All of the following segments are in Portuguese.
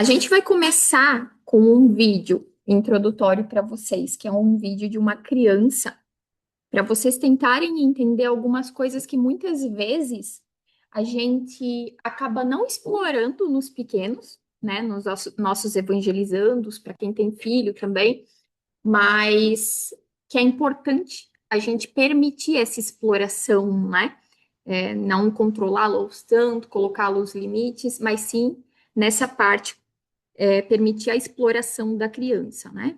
A gente vai começar com um vídeo introdutório para vocês, que é um vídeo de uma criança, para vocês tentarem entender algumas coisas que muitas vezes a gente acaba não explorando nos pequenos, né, nos nossos evangelizandos, para quem tem filho também, mas que é importante a gente permitir essa exploração, né? Não controlá-los tanto, colocá-los limites, mas sim nessa parte permitir a exploração da criança, né?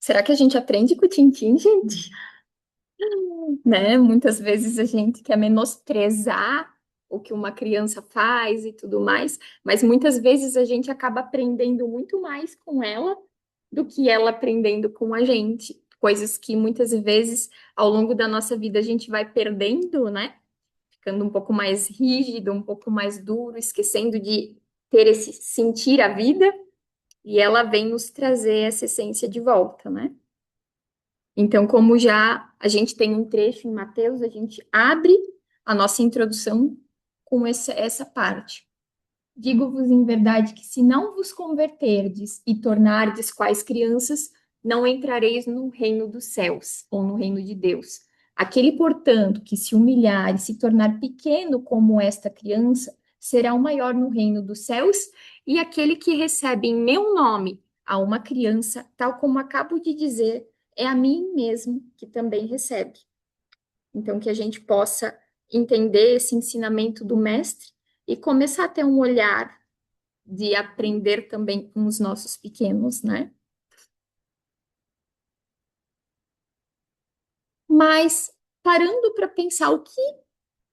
Será que a gente aprende com o Tintim, gente? Né? Muitas vezes a gente quer menosprezar o que uma criança faz e tudo mais, mas muitas vezes a gente acaba aprendendo muito mais com ela do que ela aprendendo com a gente. Coisas que muitas vezes ao longo da nossa vida a gente vai perdendo, né? Ficando um pouco mais rígido, um pouco mais duro, esquecendo de ter esse sentir a vida, e ela vem nos trazer essa essência de volta, né? Então, como já a gente tem um trecho em Mateus, a gente abre a nossa introdução com essa parte. Digo-vos em verdade que se não vos converterdes e tornardes quais crianças, não entrareis no reino dos céus ou no reino de Deus. Aquele, portanto, que se humilhar e se tornar pequeno como esta criança, será o maior no reino dos céus, e aquele que recebe em meu nome a uma criança, tal como acabo de dizer, é a mim mesmo que também recebe. Então, que a gente possa entender esse ensinamento do mestre e começar a ter um olhar de aprender também com os nossos pequenos, né? Mas parando para pensar o que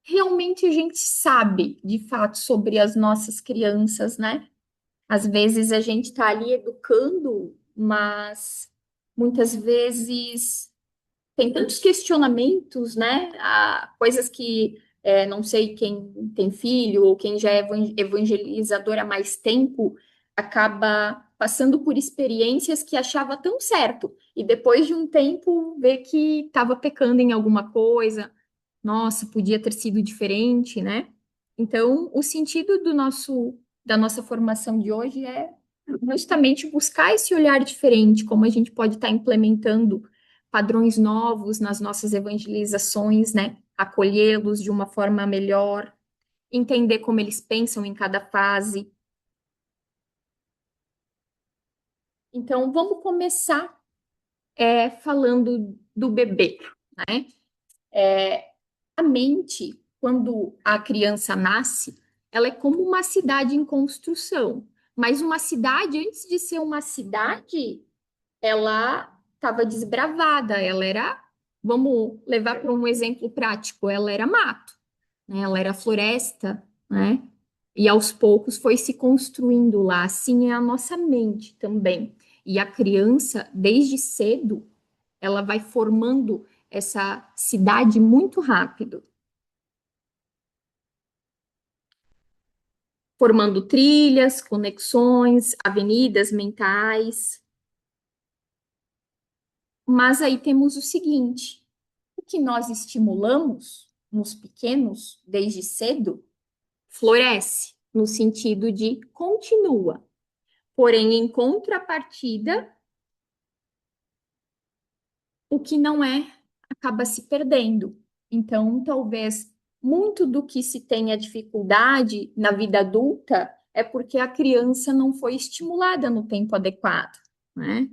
realmente a gente sabe de fato sobre as nossas crianças, né? Às vezes a gente está ali educando, mas muitas vezes tem tantos questionamentos, né? Coisas que não sei quem tem filho ou quem já é evangelizador há mais tempo acaba passando por experiências que achava tão certo e depois de um tempo vê que estava pecando em alguma coisa. Nossa, podia ter sido diferente, né? Então, o sentido da nossa formação de hoje é justamente buscar esse olhar diferente, como a gente pode estar implementando padrões novos nas nossas evangelizações, né? Acolhê-los de uma forma melhor, entender como eles pensam em cada fase. Então, vamos começar falando do bebê, né? A mente, quando a criança nasce, ela é como uma cidade em construção. Mas uma cidade, antes de ser uma cidade, ela estava desbravada, ela era, vamos levar para um exemplo prático, ela era mato, né? Ela era floresta, né? E aos poucos foi se construindo lá. Assim é a nossa mente também. E a criança, desde cedo, ela vai formando essa cidade muito rápido, formando trilhas, conexões, avenidas mentais. Mas aí temos o seguinte: o que nós estimulamos nos pequenos desde cedo floresce, no sentido de continua. Porém, em contrapartida, o que não é acaba se perdendo. Então, talvez muito do que se tenha dificuldade na vida adulta é porque a criança não foi estimulada no tempo adequado, né?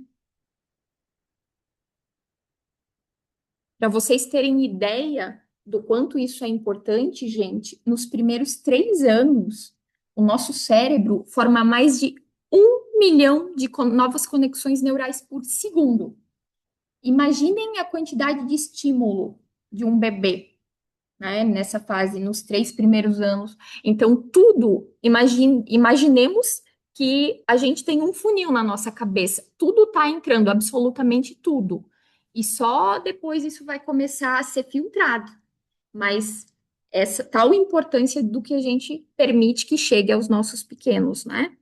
Para vocês terem ideia do quanto isso é importante, gente, nos primeiros 3 anos, o nosso cérebro forma mais de 1 milhão de novas conexões neurais por segundo. Imaginem a quantidade de estímulo de um bebê, né, nessa fase, nos 3 primeiros anos. Então, tudo, imaginemos que a gente tem um funil na nossa cabeça. Tudo está entrando, absolutamente tudo. E só depois isso vai começar a ser filtrado. Mas essa tal importância do que a gente permite que chegue aos nossos pequenos, né?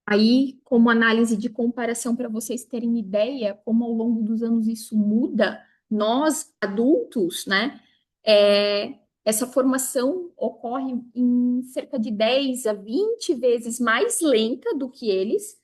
Aí, como análise de comparação, para vocês terem ideia, como ao longo dos anos isso muda, nós, adultos, né, essa formação ocorre em cerca de 10 a 20 vezes mais lenta do que eles,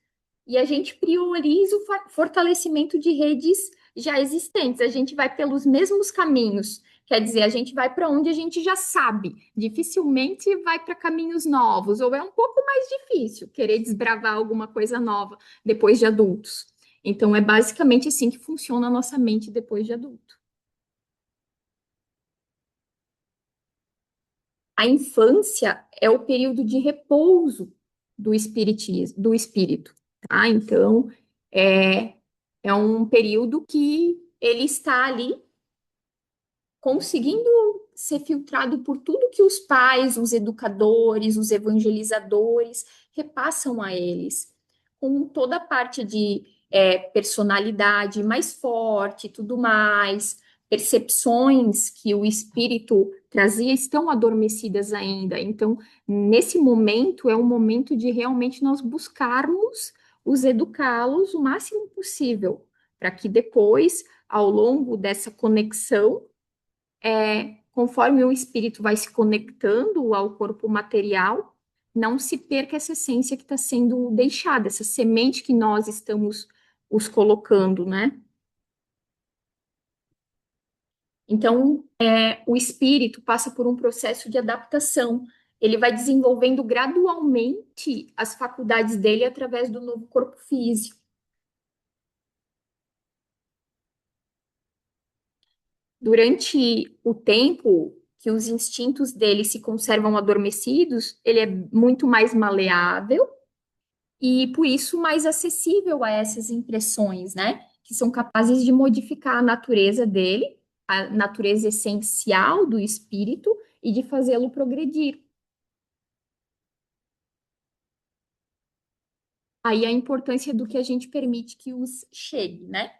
e a gente prioriza o fortalecimento de redes já existentes, a gente vai pelos mesmos caminhos. Quer dizer, a gente vai para onde a gente já sabe, dificilmente vai para caminhos novos, ou é um pouco mais difícil querer desbravar alguma coisa nova depois de adultos. Então, é basicamente assim que funciona a nossa mente depois de adulto. A infância é o período de repouso do espiritismo, do espírito, tá? Então, é, é um período que ele está ali conseguindo ser filtrado por tudo que os pais, os educadores, os evangelizadores repassam a eles, com toda a parte de personalidade mais forte, tudo mais, percepções que o espírito trazia estão adormecidas ainda. Então, nesse momento é um momento de realmente nós buscarmos os educá-los o máximo possível, para que depois, ao longo dessa conexão, conforme o espírito vai se conectando ao corpo material, não se perca essa essência que está sendo deixada, essa semente que nós estamos os colocando, né? Então, o espírito passa por um processo de adaptação. Ele vai desenvolvendo gradualmente as faculdades dele através do novo corpo físico. Durante o tempo que os instintos dele se conservam adormecidos, ele é muito mais maleável e por isso mais acessível a essas impressões, né? Que são capazes de modificar a natureza dele, a natureza essencial do espírito e de fazê-lo progredir. Aí a importância do que a gente permite que os chegue, né?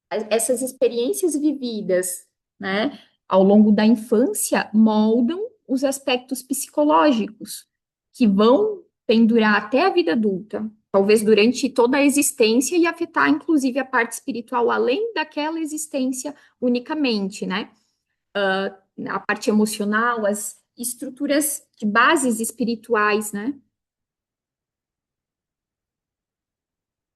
Essas experiências vividas, né, ao longo da infância moldam os aspectos psicológicos que vão pendurar até a vida adulta, talvez durante toda a existência e afetar inclusive a parte espiritual além daquela existência unicamente, né? A parte emocional, as estruturas de bases espirituais, né?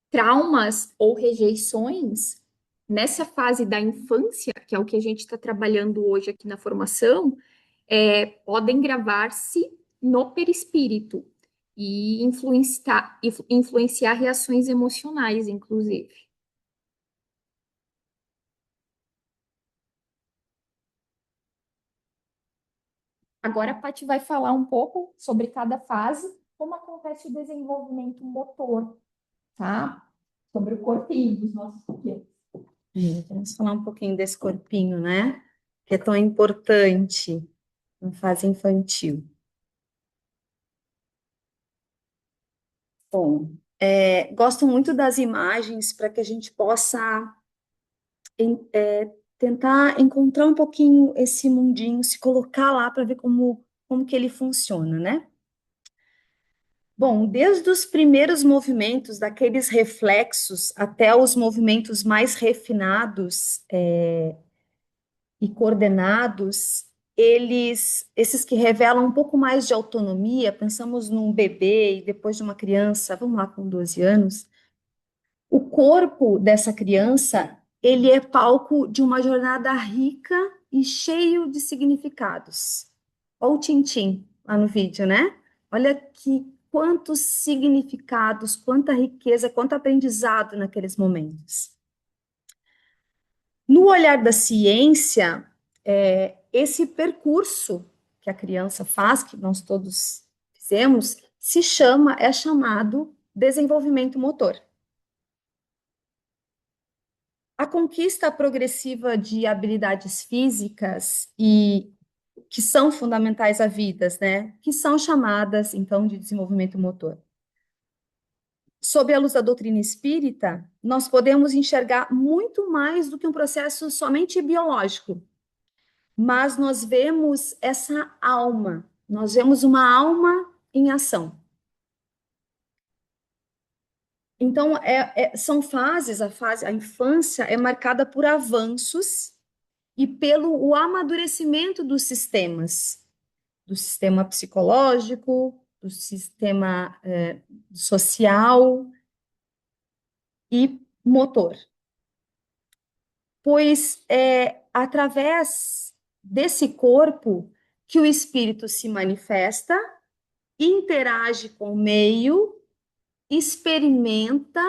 Traumas ou rejeições nessa fase da infância, que é o que a gente está trabalhando hoje aqui na formação, podem gravar-se no perispírito e influenciar reações emocionais, inclusive. Agora a Paty vai falar um pouco sobre cada fase, como acontece o desenvolvimento motor, tá? Sobre o corpinho dos nossos pequenos. Vamos falar um pouquinho desse corpinho, né? Que é tão importante na fase infantil. Bom, gosto muito das imagens para que a gente possa tentar encontrar um pouquinho esse mundinho, se colocar lá para ver como que ele funciona, né? Bom, desde os primeiros movimentos, daqueles reflexos, até os movimentos mais refinados, e coordenados, esses que revelam um pouco mais de autonomia, pensamos num bebê e depois de uma criança, vamos lá, com 12 anos, o corpo dessa criança, ele é palco de uma jornada rica e cheio de significados. Olha o Tintim lá no vídeo, né? Olha que quantos significados, quanta riqueza, quanto aprendizado naqueles momentos. No olhar da ciência, esse percurso que a criança faz, que nós todos fizemos, é chamado desenvolvimento motor. A conquista progressiva de habilidades físicas e que são fundamentais à vida, né? Que são chamadas, então, de desenvolvimento motor. Sob a luz da doutrina espírita, nós podemos enxergar muito mais do que um processo somente biológico, mas nós vemos essa alma, nós vemos uma alma em ação. Então, são fases, a infância é marcada por avanços e pelo o amadurecimento dos sistemas, do sistema psicológico, do sistema social e motor. Pois é através desse corpo que o espírito se manifesta, interage com o meio, experimenta,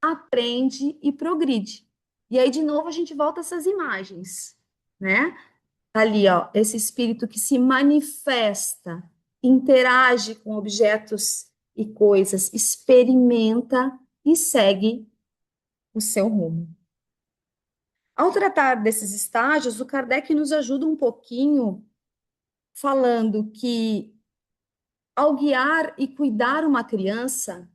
aprende e progride. E aí, de novo, a gente volta a essas imagens, né? Ali, ó, esse espírito que se manifesta, interage com objetos e coisas, experimenta e segue o seu rumo. Ao tratar desses estágios, o Kardec nos ajuda um pouquinho falando que ao guiar e cuidar uma criança,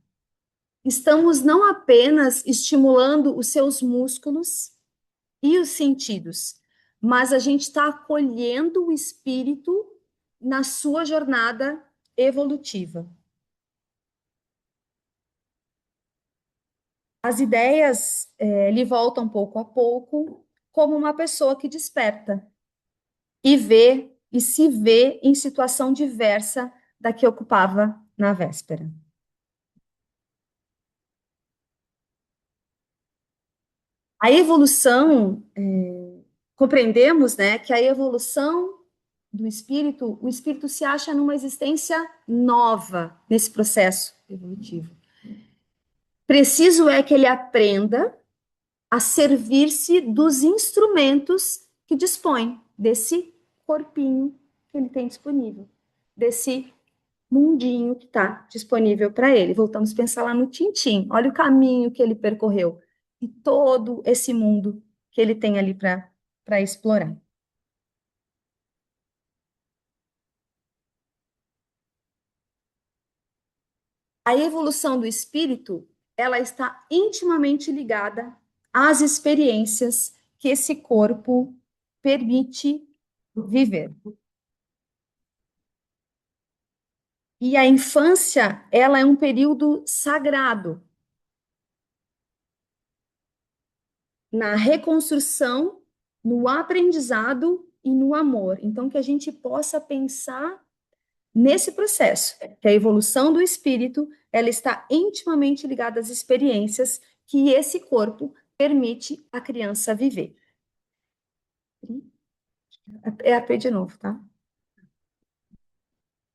estamos não apenas estimulando os seus músculos e os sentidos, mas a gente está acolhendo o espírito na sua jornada evolutiva. As ideias lhe voltam pouco a pouco, como uma pessoa que desperta e vê e se vê em situação diversa da que ocupava na véspera. A evolução, compreendemos, né, que a evolução do espírito, o espírito se acha numa existência nova nesse processo evolutivo. Preciso é que ele aprenda a servir-se dos instrumentos que dispõe desse corpinho que ele tem disponível, desse mundinho que está disponível para ele. Voltamos a pensar lá no Tintim. Olha o caminho que ele percorreu e todo esse mundo que ele tem ali para explorar. A evolução do espírito, ela está intimamente ligada às experiências que esse corpo permite viver. E a infância, ela é um período sagrado na reconstrução, no aprendizado e no amor. Então, que a gente possa pensar nesse processo, que a evolução do espírito, ela está intimamente ligada às experiências que esse corpo permite a criança viver. É a P de novo, tá?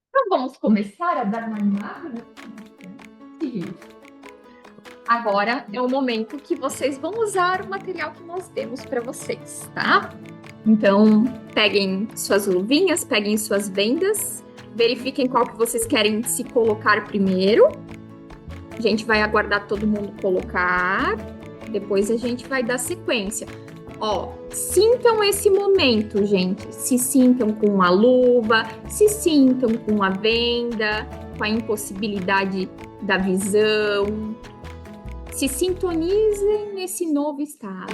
Então vamos começar a dar uma animada? Agora é o momento que vocês vão usar o material que nós demos para vocês, tá? Então, peguem suas luvinhas, peguem suas vendas, verifiquem qual que vocês querem se colocar primeiro. A gente vai aguardar todo mundo colocar, depois a gente vai dar sequência. Ó, sintam esse momento, gente. Se sintam com a luva, se sintam com a venda, com a impossibilidade da visão. Se sintonizem nesse novo estado.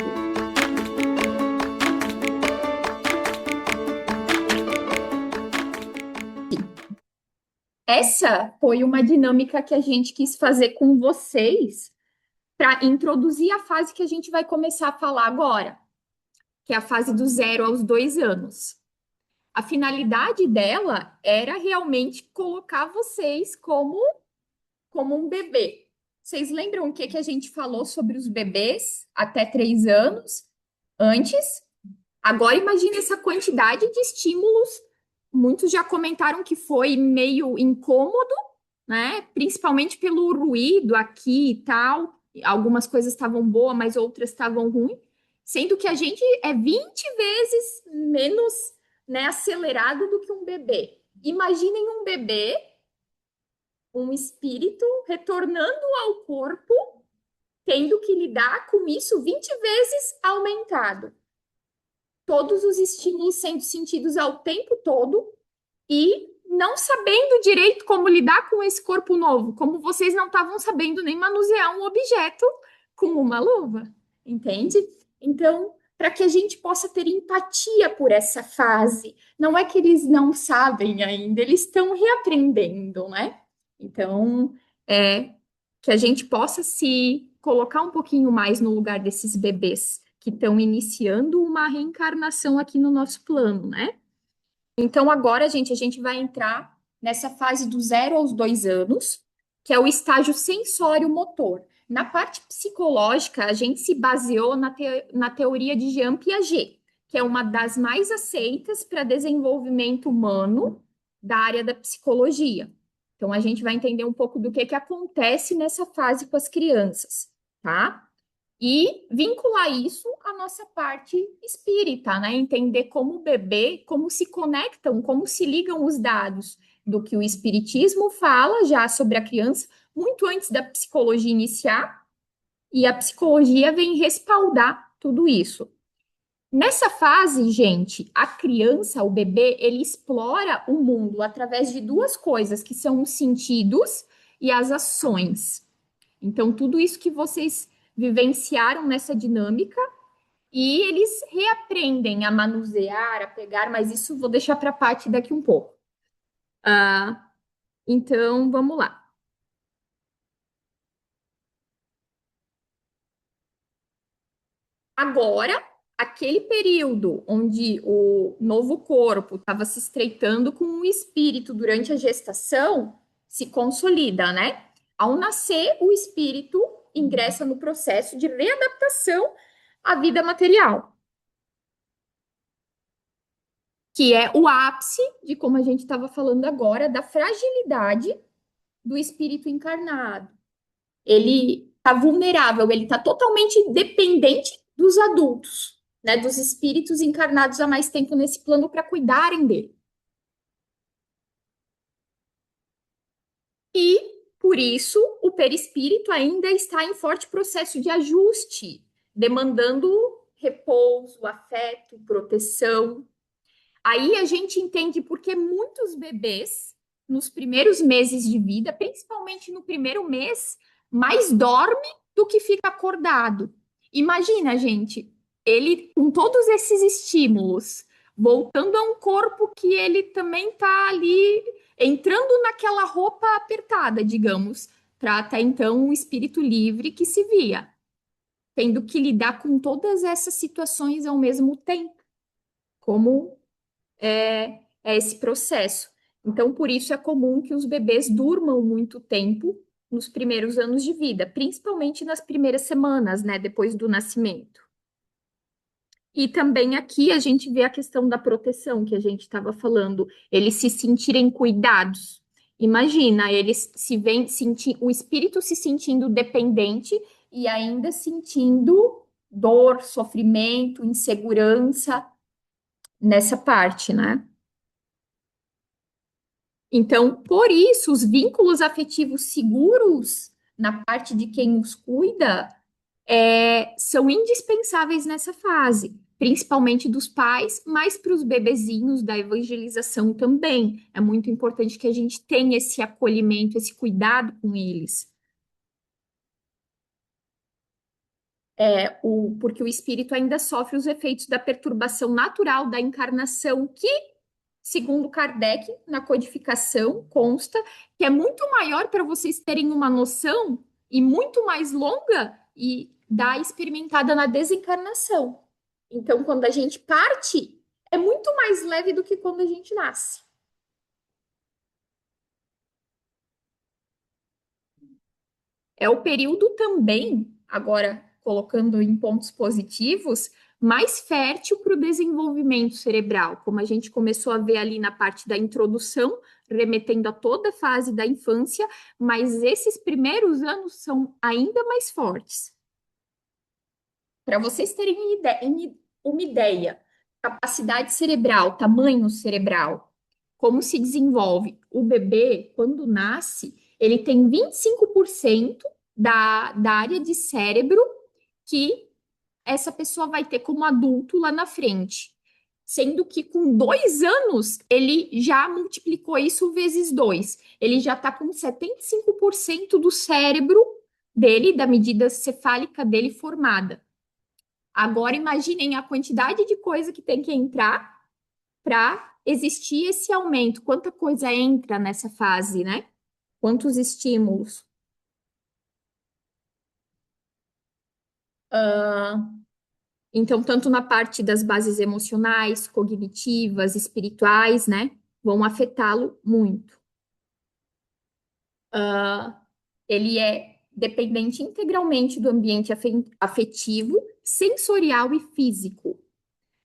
Essa foi uma dinâmica que a gente quis fazer com vocês para introduzir a fase que a gente vai começar a falar agora, que é a fase do 0 aos 2 anos. A finalidade dela era realmente colocar vocês como um bebê. Vocês lembram o que a gente falou sobre os bebês até 3 anos antes? Agora imagine essa quantidade de estímulos. Muitos já comentaram que foi meio incômodo, né? Principalmente pelo ruído aqui e tal. Algumas coisas estavam boas, mas outras estavam ruins. Sendo que a gente é 20 vezes menos, né, acelerado do que um bebê. Imaginem um bebê, um espírito retornando ao corpo, tendo que lidar com isso 20 vezes aumentado. todos os estímulos sendo sentidos ao tempo todo e não sabendo direito como lidar com esse corpo novo, como vocês não estavam sabendo nem manusear um objeto com uma luva, entende? Então, para que a gente possa ter empatia por essa fase, não é que eles não sabem ainda, eles estão reaprendendo, né? Então, é que a gente possa se colocar um pouquinho mais no lugar desses bebês que estão iniciando uma reencarnação aqui no nosso plano, né? Então, agora, gente, a gente vai entrar nessa fase do 0 aos 2 anos, que é o estágio sensório-motor. Na parte psicológica, a gente se baseou na teoria de Jean Piaget, que é uma das mais aceitas para desenvolvimento humano da área da psicologia. Então, a gente vai entender um pouco do que acontece nessa fase com as crianças, tá? E vincular isso à nossa parte espírita, né? Entender como o bebê, como se conectam, como se ligam os dados do que o espiritismo fala já sobre a criança, muito antes da psicologia iniciar, e a psicologia vem respaldar tudo isso. Nessa fase, gente, a criança, o bebê, ele explora o mundo através de duas coisas, que são os sentidos e as ações. Então, tudo isso que vocês vivenciaram nessa dinâmica e eles reaprendem a manusear, a pegar, mas isso vou deixar para a parte daqui um pouco. Então, vamos lá. Agora, aquele período onde o novo corpo estava se estreitando com o espírito durante a gestação se consolida, né? Ao nascer, o espírito ingressa no processo de readaptação à vida material, que é o ápice de como a gente estava falando agora, da fragilidade do espírito encarnado. Ele está vulnerável, ele está totalmente dependente dos adultos, né, dos espíritos encarnados há mais tempo nesse plano para cuidarem dele. E, por isso, o perispírito ainda está em forte processo de ajuste, demandando repouso, afeto, proteção. Aí a gente entende porque muitos bebês, nos primeiros meses de vida, principalmente no primeiro mês, mais dorme do que fica acordado. Imagina, gente, ele com todos esses estímulos, voltando a um corpo que ele também está ali entrando naquela roupa apertada, digamos, para até então um espírito livre que se via, tendo que lidar com todas essas situações ao mesmo tempo, como é esse processo. Então, por isso é comum que os bebês durmam muito tempo nos primeiros anos de vida, principalmente nas primeiras semanas, né, depois do nascimento. E também aqui a gente vê a questão da proteção que a gente estava falando, eles se sentirem cuidados. Imagina, eles se veem sentir o espírito se sentindo dependente e ainda sentindo dor, sofrimento, insegurança nessa parte, né? Então, por isso, os vínculos afetivos seguros na parte de quem os cuida são indispensáveis nessa fase, principalmente dos pais, mas para os bebezinhos da evangelização também. É muito importante que a gente tenha esse acolhimento, esse cuidado com eles. Porque o espírito ainda sofre os efeitos da perturbação natural da encarnação, que segundo Kardec, na codificação, consta que é muito maior para vocês terem uma noção e muito mais longa e da experimentada na desencarnação. Então, quando a gente parte, é muito mais leve do que quando a gente nasce. É o período também, agora colocando em pontos positivos, mais fértil para o desenvolvimento cerebral, como a gente começou a ver ali na parte da introdução, remetendo a toda a fase da infância, mas esses primeiros anos são ainda mais fortes. Para vocês terem uma ideia, capacidade cerebral, tamanho cerebral, como se desenvolve o bebê quando nasce, ele tem 25% da área de cérebro que essa pessoa vai ter como adulto lá na frente. sendo que com 2 anos ele já multiplicou isso vezes dois. Ele já está com 75% do cérebro dele, da medida cefálica dele formada. Agora imaginem a quantidade de coisa que tem que entrar para existir esse aumento. Quanta coisa entra nessa fase, né? Quantos estímulos? Então, tanto na parte das bases emocionais, cognitivas, espirituais, né, vão afetá-lo muito. Ele é dependente integralmente do ambiente afetivo, sensorial e físico,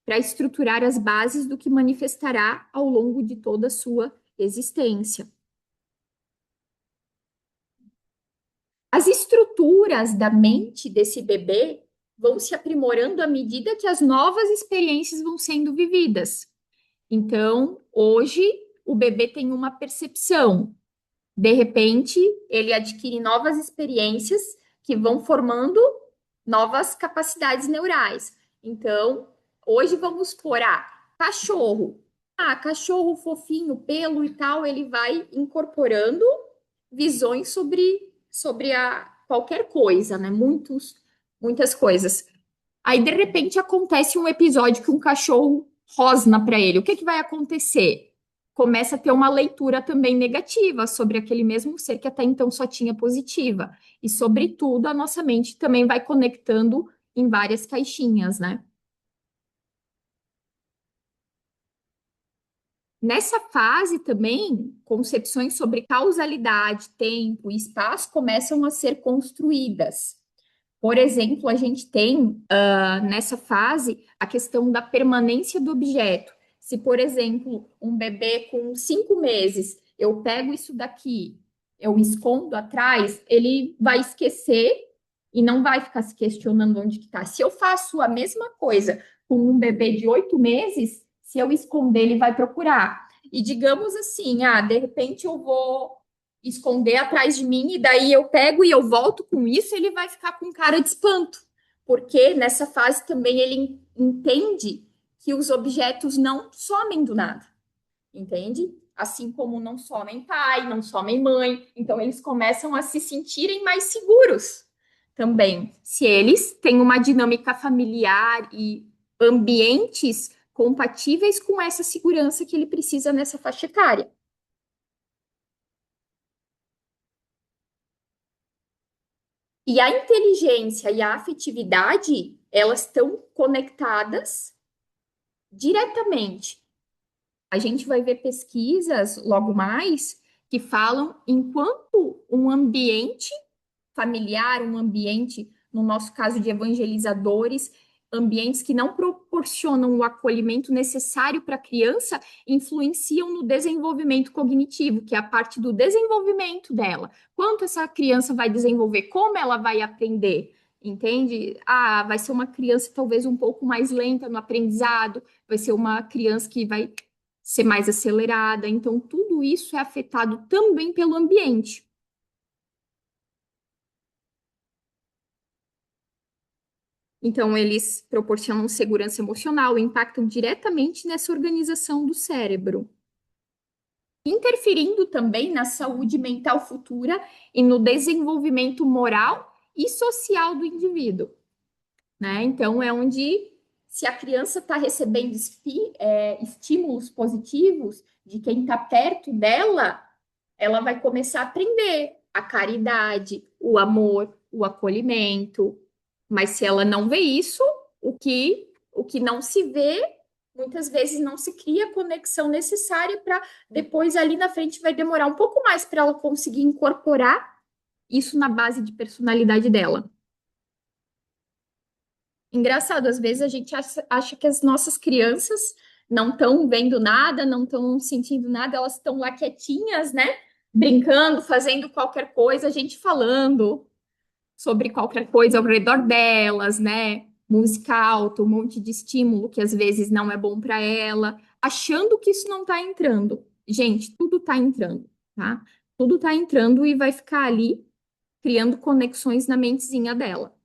para estruturar as bases do que manifestará ao longo de toda a sua existência. As estruturas da mente desse bebê vão se aprimorando à medida que as novas experiências vão sendo vividas. Então, hoje, o bebê tem uma percepção. De repente, ele adquire novas experiências que vão formando novas capacidades neurais. Então, hoje vamos por cachorro. Cachorro fofinho, pelo e tal, ele vai incorporando visões sobre qualquer coisa, né? Muitas coisas. Aí, de repente, acontece um episódio que um cachorro rosna para ele. O que vai acontecer? Começa a ter uma leitura também negativa sobre aquele mesmo ser que até então só tinha positiva. E, sobretudo, a nossa mente também vai conectando em várias caixinhas, né? Nessa fase também, concepções sobre causalidade, tempo e espaço começam a ser construídas. Por exemplo, a gente tem nessa fase a questão da permanência do objeto. Se, por exemplo, um bebê com 5 meses, eu pego isso daqui, eu escondo atrás, ele vai esquecer e não vai ficar se questionando onde que está. Se eu faço a mesma coisa com um bebê de 8 meses, se eu esconder, ele vai procurar. E digamos assim, de repente eu vou esconder atrás de mim, e daí eu pego e eu volto com isso, ele vai ficar com cara de espanto, porque nessa fase também ele entende que os objetos não somem do nada, entende? Assim como não somem pai, não somem mãe, então eles começam a se sentirem mais seguros também, se eles têm uma dinâmica familiar e ambientes compatíveis com essa segurança que ele precisa nessa faixa etária. E a inteligência e a afetividade, elas estão conectadas diretamente. A gente vai ver pesquisas logo mais que falam enquanto um ambiente familiar, um ambiente, no nosso caso de evangelizadores, ambientes que não proporcionam o acolhimento necessário para a criança, influenciam no desenvolvimento cognitivo, que é a parte do desenvolvimento dela. Quanto essa criança vai desenvolver, como ela vai aprender, entende? Vai ser uma criança talvez um pouco mais lenta no aprendizado, vai ser uma criança que vai ser mais acelerada. Então, tudo isso é afetado também pelo ambiente. Então, eles proporcionam segurança emocional, impactam diretamente nessa organização do cérebro, interferindo também na saúde mental futura e no desenvolvimento moral e social do indivíduo, né? Então, é onde, se a criança está recebendo estímulos positivos de quem está perto dela, ela vai começar a aprender a caridade, o amor, o acolhimento. Mas se ela não vê isso, o que não se vê, muitas vezes não se cria a conexão necessária para depois ali na frente vai demorar um pouco mais para ela conseguir incorporar isso na base de personalidade dela. Engraçado, às vezes a gente acha que as nossas crianças não estão vendo nada, não estão sentindo nada, elas estão lá quietinhas, né? Brincando, fazendo qualquer coisa, a gente falando sobre qualquer coisa ao redor delas, né? Música alta, um monte de estímulo que às vezes não é bom para ela, achando que isso não está entrando. Gente, tudo está entrando, tá? Tudo está entrando e vai ficar ali criando conexões na mentezinha dela.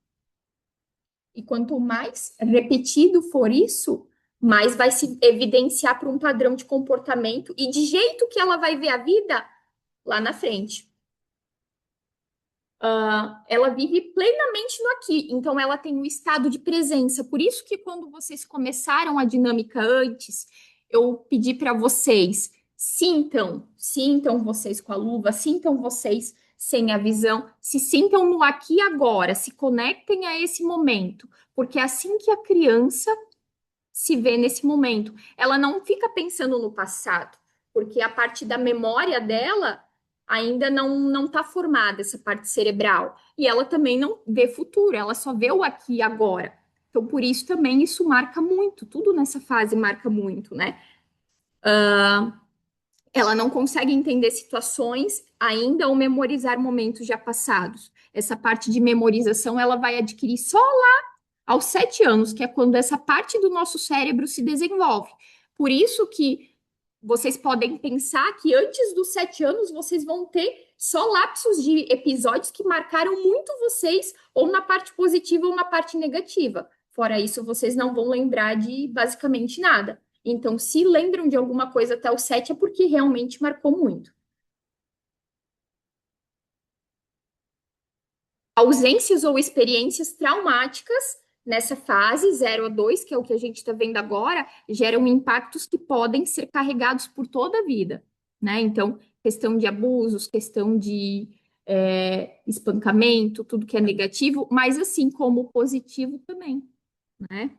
E quanto mais repetido for isso, mais vai se evidenciar para um padrão de comportamento e de jeito que ela vai ver a vida lá na frente. Ela vive plenamente no aqui, então ela tem um estado de presença. Por isso que quando vocês começaram a dinâmica antes, eu pedi para vocês sintam vocês com a luva, sintam vocês sem a visão, se sintam no aqui e agora, se conectem a esse momento, porque é assim que a criança se vê nesse momento. Ela não fica pensando no passado, porque a parte da memória dela ainda não está formada, essa parte cerebral. E ela também não vê futuro, ela só vê o aqui e agora. Então, por isso também isso marca muito, tudo nessa fase marca muito, né? Ela não consegue entender situações ainda ou memorizar momentos já passados. Essa parte de memorização ela vai adquirir só aos 7 anos, que é quando essa parte do nosso cérebro se desenvolve. Por isso que vocês podem pensar que antes dos 7 anos vocês vão ter só lapsos de episódios que marcaram muito vocês, ou na parte positiva ou na parte negativa. Fora isso, vocês não vão lembrar de basicamente nada. Então, se lembram de alguma coisa até o 7, é porque realmente marcou muito. Ausências ou experiências traumáticas nessa fase 0 a 2, que é o que a gente está vendo agora, geram impactos que podem ser carregados por toda a vida, né? Então, questão de abusos, questão de espancamento, tudo que é negativo, mas assim como positivo também, né?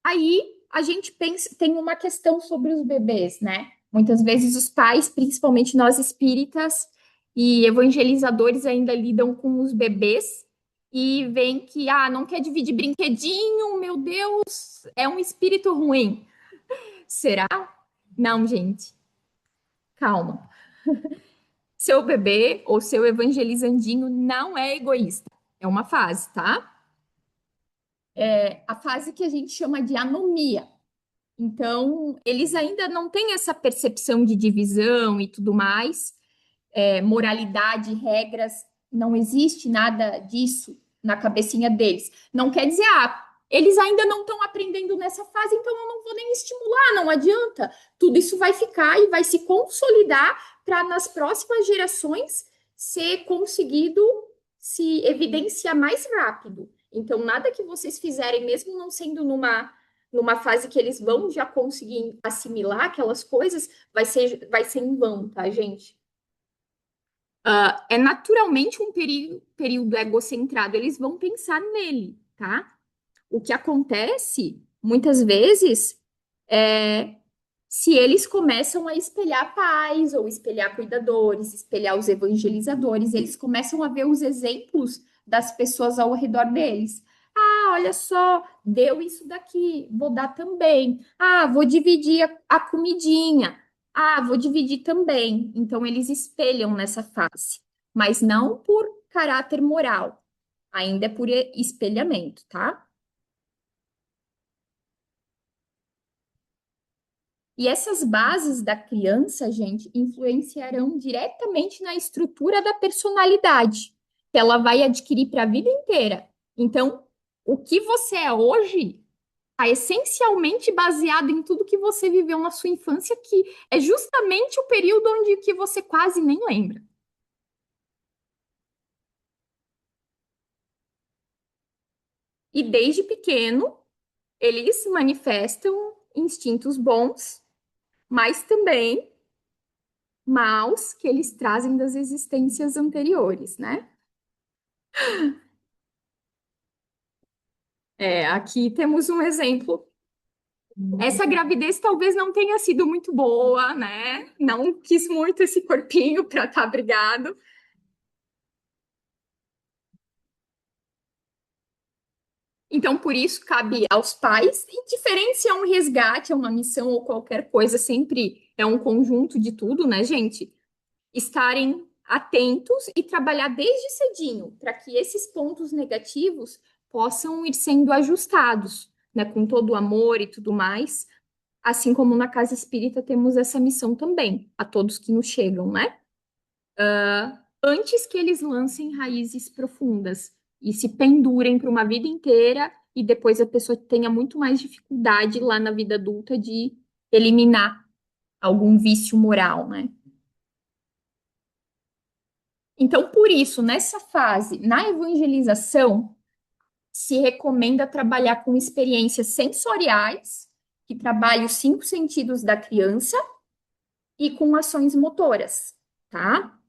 Aí a gente pensa, tem uma questão sobre os bebês, né? Muitas vezes os pais, principalmente nós espíritas e evangelizadores, ainda lidam com os bebês e veem que, não quer dividir brinquedinho, meu Deus, é um espírito ruim. Será? Não, gente, calma. Seu bebê ou seu evangelizandinho não é egoísta. É uma fase, tá? É a fase que a gente chama de anomia. Então, eles ainda não têm essa percepção de divisão e tudo mais, moralidade, regras, não existe nada disso na cabecinha deles. Não quer dizer, eles ainda não estão aprendendo nessa fase, então eu não vou nem estimular, não adianta. Tudo isso vai ficar e vai se consolidar para nas próximas gerações ser conseguido se evidenciar mais rápido. Então, nada que vocês fizerem, mesmo não sendo numa fase que eles vão já conseguir assimilar aquelas coisas, vai ser em vão, tá, gente? É naturalmente um período egocentrado, eles vão pensar nele, tá? O que acontece, muitas vezes, é se eles começam a espelhar pais, ou espelhar cuidadores, espelhar os evangelizadores, eles começam a ver os exemplos das pessoas ao redor deles. Olha só, deu isso daqui, vou dar também. Vou dividir a comidinha. Vou dividir também. Então, eles espelham nessa fase, mas não por caráter moral, ainda é por espelhamento, tá? E essas bases da criança, gente, influenciarão diretamente na estrutura da personalidade, que ela vai adquirir para a vida inteira. Então, o que você é hoje está essencialmente baseado em tudo que você viveu na sua infância, que é justamente o período onde que você quase nem lembra. E desde pequeno, eles manifestam instintos bons, mas também maus que eles trazem das existências anteriores, né? Aqui temos um exemplo. Essa gravidez talvez não tenha sido muito boa, né? Não quis muito esse corpinho para estar abrigado. Então, por isso, cabe aos pais, indiferente se é um resgate, é uma missão ou qualquer coisa, sempre é um conjunto de tudo, né, gente? Estarem atentos e trabalhar desde cedinho para que esses pontos negativos possam ir sendo ajustados, né, com todo o amor e tudo mais. Assim como na Casa Espírita temos essa missão também, a todos que nos chegam, né? Antes que eles lancem raízes profundas. e se pendurem para uma vida inteira e depois a pessoa tenha muito mais dificuldade lá na vida adulta de eliminar algum vício moral, né? Então, por isso, nessa fase, na evangelização, se recomenda trabalhar com experiências sensoriais, que trabalham os cinco sentidos da criança, e com ações motoras, tá?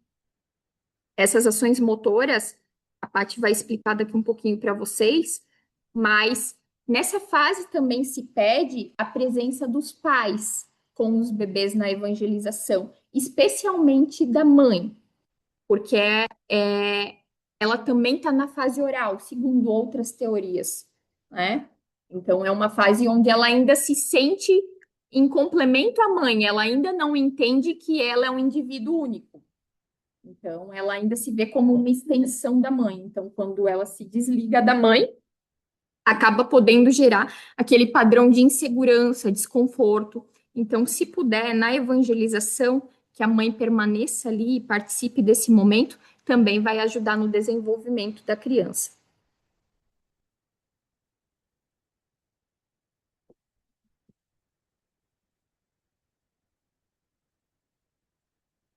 Essas ações motoras, a Paty vai explicar daqui um pouquinho para vocês, mas nessa fase também se pede a presença dos pais com os bebês na evangelização, especialmente da mãe, porque ela também está na fase oral, segundo outras teorias, né? Então, é uma fase onde ela ainda se sente em complemento à mãe, ela ainda não entende que ela é um indivíduo único. Então, ela ainda se vê como uma extensão da mãe. Então, quando ela se desliga da mãe, acaba podendo gerar aquele padrão de insegurança, desconforto. Então, se puder, na evangelização, que a mãe permaneça ali e participe desse momento, também vai ajudar no desenvolvimento da criança.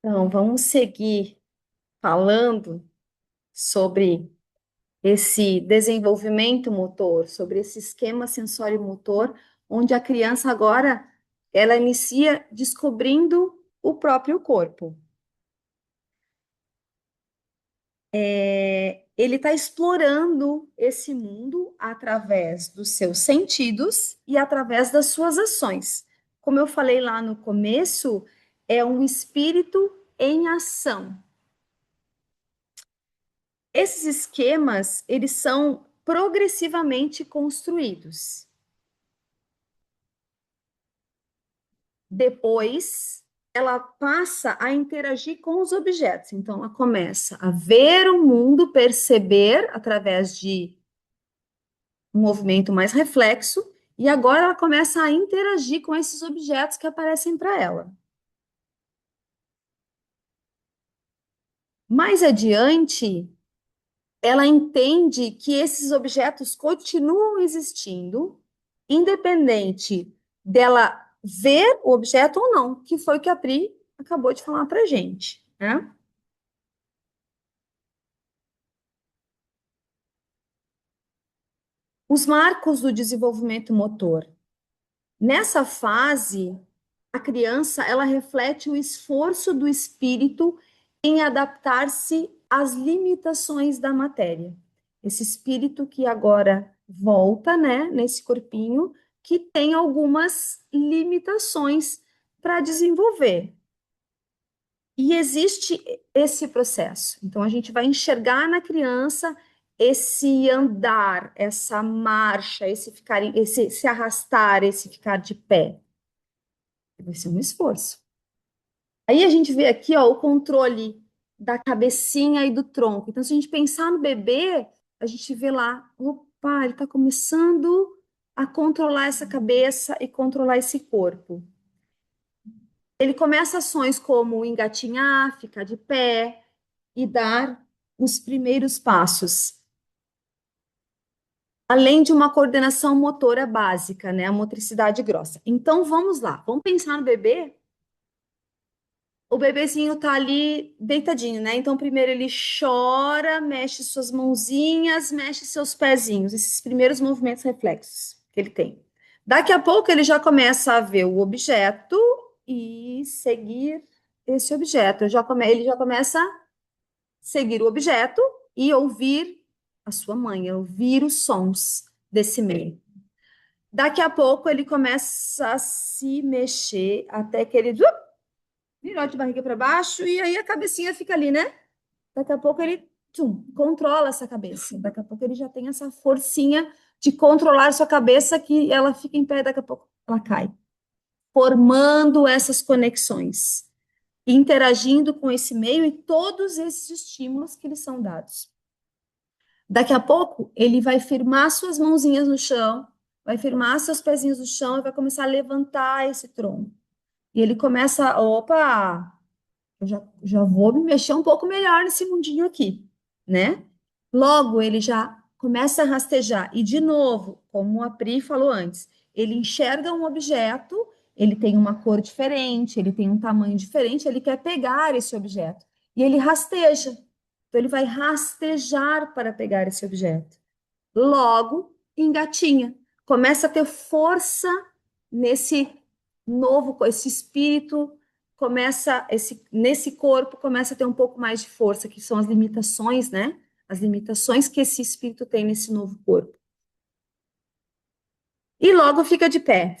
Então, vamos seguir falando sobre esse desenvolvimento motor, sobre esse esquema sensório-motor, onde a criança agora ela inicia descobrindo o próprio corpo. Ele está explorando esse mundo através dos seus sentidos e através das suas ações. Como eu falei lá no começo, é um espírito em ação. Esses esquemas, eles são progressivamente construídos. Depois, ela passa a interagir com os objetos. Então, ela começa a ver o mundo, perceber através de um movimento mais reflexo, e agora ela começa a interagir com esses objetos que aparecem para ela. Mais adiante, ela entende que esses objetos continuam existindo, independente dela ver o objeto ou não, que foi o que a Pri acabou de falar para a gente, né? Os marcos do desenvolvimento motor. Nessa fase, a criança, ela reflete o esforço do espírito em adaptar-se às limitações da matéria. Esse espírito que agora volta, né, nesse corpinho, que tem algumas limitações para desenvolver. E existe esse processo. Então, a gente vai enxergar na criança esse andar, essa marcha, esse ficar, esse se arrastar, esse ficar de pé. Vai ser um esforço. Aí a gente vê aqui, ó, o controle da cabecinha e do tronco. Então, se a gente pensar no bebê, a gente vê lá, opa, ele está começando a controlar essa cabeça e controlar esse corpo. Ele começa ações como engatinhar, ficar de pé e dar os primeiros passos. Além de uma coordenação motora básica, né, a motricidade grossa. Então, vamos lá, vamos pensar no bebê. O bebezinho tá ali deitadinho, né? Então, primeiro ele chora, mexe suas mãozinhas, mexe seus pezinhos, esses primeiros movimentos reflexos que ele tem. Daqui a pouco ele já começa a ver o objeto e seguir esse objeto. Ele já começa a seguir o objeto e ouvir a sua mãe, ouvir os sons desse meio. Daqui a pouco ele começa a se mexer até que ele virou de barriga para baixo e aí a cabecinha fica ali, né? Daqui a pouco ele controla essa cabeça. Daqui a pouco ele já tem essa forcinha de controlar a sua cabeça que ela fica em pé, daqui a pouco ela cai. Formando essas conexões, interagindo com esse meio e todos esses estímulos que lhes são dados. Daqui a pouco ele vai firmar suas mãozinhas no chão, vai firmar seus pezinhos no chão e vai começar a levantar esse tronco. E ele começa, opa, eu já vou me mexer um pouco melhor nesse mundinho aqui, né? Logo, ele já começa a rastejar. E, de novo, como a Pri falou antes, ele enxerga um objeto, ele tem uma cor diferente, ele tem um tamanho diferente, ele quer pegar esse objeto. E ele rasteja. Então, ele vai rastejar para pegar esse objeto. Logo, engatinha. Começa a ter força nesse novo, esse espírito começa, nesse corpo começa a ter um pouco mais de força, que são as limitações, né? As limitações que esse espírito tem nesse novo corpo. E logo fica de pé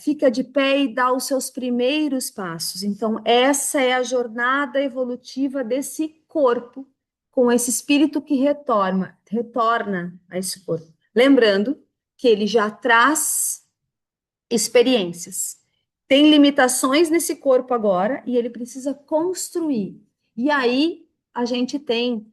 e dá os seus primeiros passos. Então, essa é a jornada evolutiva desse corpo, com esse espírito que retorna a esse corpo. Lembrando que ele já traz experiências. Tem limitações nesse corpo agora e ele precisa construir. E aí a gente tem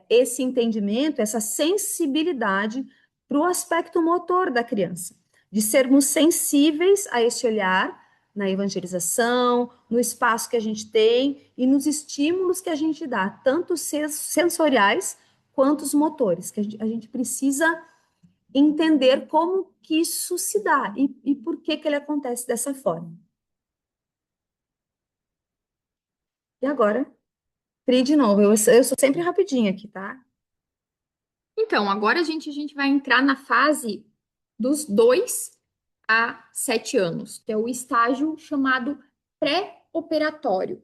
esse entendimento, essa sensibilidade para o aspecto motor da criança, de sermos sensíveis a esse olhar na evangelização, no espaço que a gente tem e nos estímulos que a gente dá, tanto sensoriais quanto os motores, que a gente precisa entender como que isso se dá e por que ele acontece dessa forma. E agora, Pri, de novo, eu sou sempre rapidinho aqui, tá? Então, agora a gente vai entrar na fase dos 2 a 7 anos, que é o estágio chamado pré-operatório.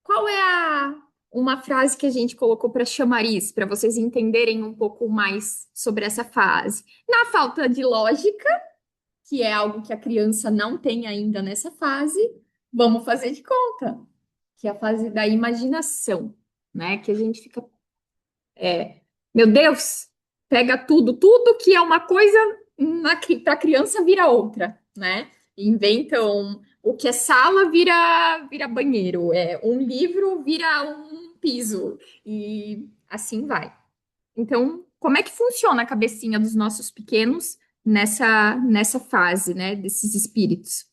Qual é uma frase que a gente colocou para chamariz, para vocês entenderem um pouco mais sobre essa fase? Na falta de lógica, que é algo que a criança não tem ainda nessa fase, vamos fazer de conta, que é a fase da imaginação, né? Que a gente fica, meu Deus, pega tudo que é uma coisa para a criança vira outra, né? Inventam o que é sala vira banheiro, um livro vira um piso e assim vai. Então, como é que funciona a cabecinha dos nossos pequenos nessa fase, né, desses espíritos?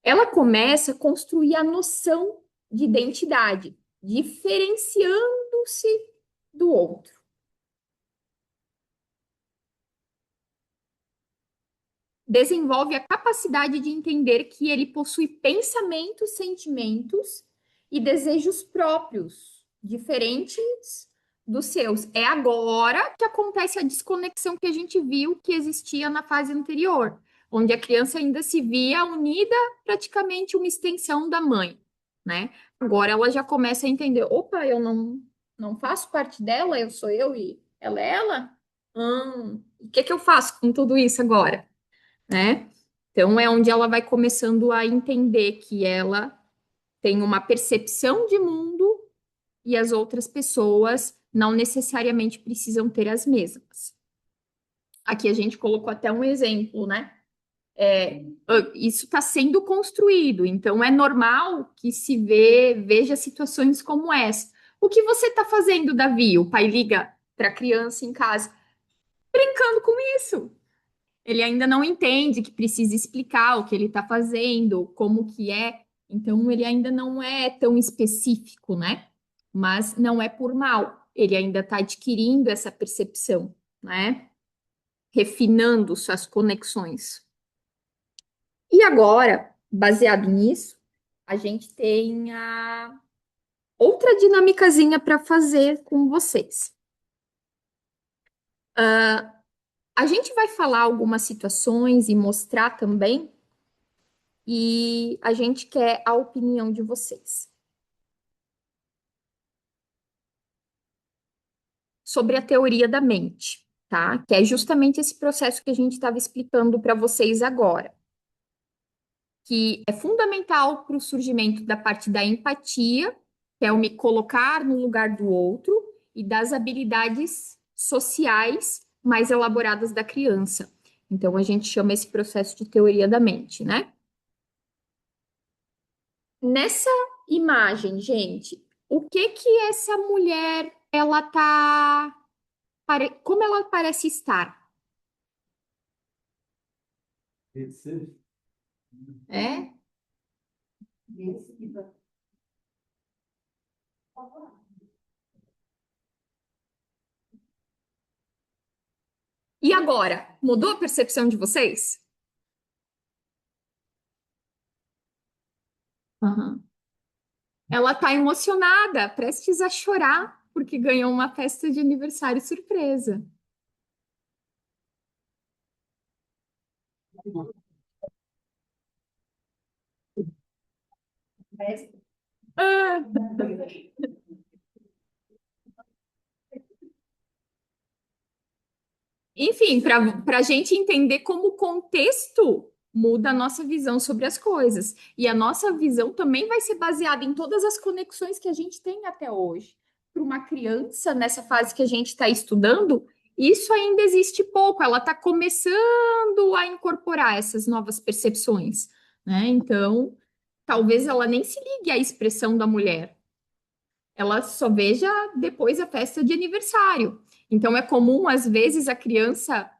Ela começa a construir a noção de identidade, diferenciando-se do outro. Desenvolve a capacidade de entender que ele possui pensamentos, sentimentos e desejos próprios, diferentes dos seus. É agora que acontece a desconexão que a gente viu que existia na fase anterior, onde a criança ainda se via unida, praticamente uma extensão da mãe, né? Agora ela já começa a entender, opa, eu não faço parte dela, eu sou eu e ela é ela? O que que eu faço com tudo isso agora? Né? Então é onde ela vai começando a entender que ela tem uma percepção de mundo e as outras pessoas não necessariamente precisam ter as mesmas. Aqui a gente colocou até um exemplo, né? Isso está sendo construído, então é normal que veja situações como essa. O que você está fazendo, Davi? O pai liga para a criança em casa, brincando com isso. Ele ainda não entende que precisa explicar o que ele está fazendo, como que é, então ele ainda não é tão específico, né? Mas não é por mal, ele ainda está adquirindo essa percepção, né? Refinando suas conexões. E agora, baseado nisso, a gente tem a outra dinâmicazinha para fazer com vocês. A gente vai falar algumas situações e mostrar também e a gente quer a opinião de vocês sobre a teoria da mente, tá? Que é justamente esse processo que a gente estava explicando para vocês agora, que é fundamental para o surgimento da parte da empatia, que é o me colocar no lugar do outro, e das habilidades sociais mais elaboradas da criança. Então, a gente chama esse processo de teoria da mente, né? Nessa imagem, gente, o que que essa mulher ela tá, como ela parece estar? É? E agora, mudou a percepção de vocês? Aham. Ela tá emocionada, prestes a chorar, porque ganhou uma festa de aniversário surpresa. Ah, enfim, para a gente entender como o contexto muda a nossa visão sobre as coisas. E a nossa visão também vai ser baseada em todas as conexões que a gente tem até hoje. Para uma criança, nessa fase que a gente está estudando, isso ainda existe pouco, ela está começando a incorporar essas novas percepções, né? Então, talvez ela nem se ligue à expressão da mulher, ela só veja depois a festa de aniversário. Então, é comum, às vezes, a criança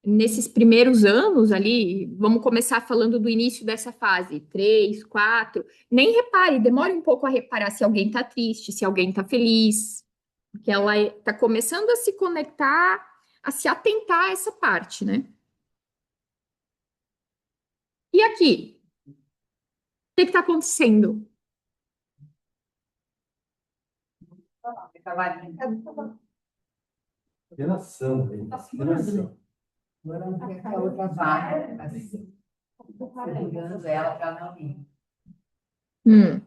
nesses primeiros anos ali, vamos começar falando do início dessa fase, 3, 4, nem repare, demore um pouco a reparar se alguém está triste, se alguém está feliz, porque ela está começando a se conectar, a se atentar a essa parte, né? E aqui, o que está acontecendo? Geração, velho. Geração. A outra barra, assim, segurando ela para não ir. Hum.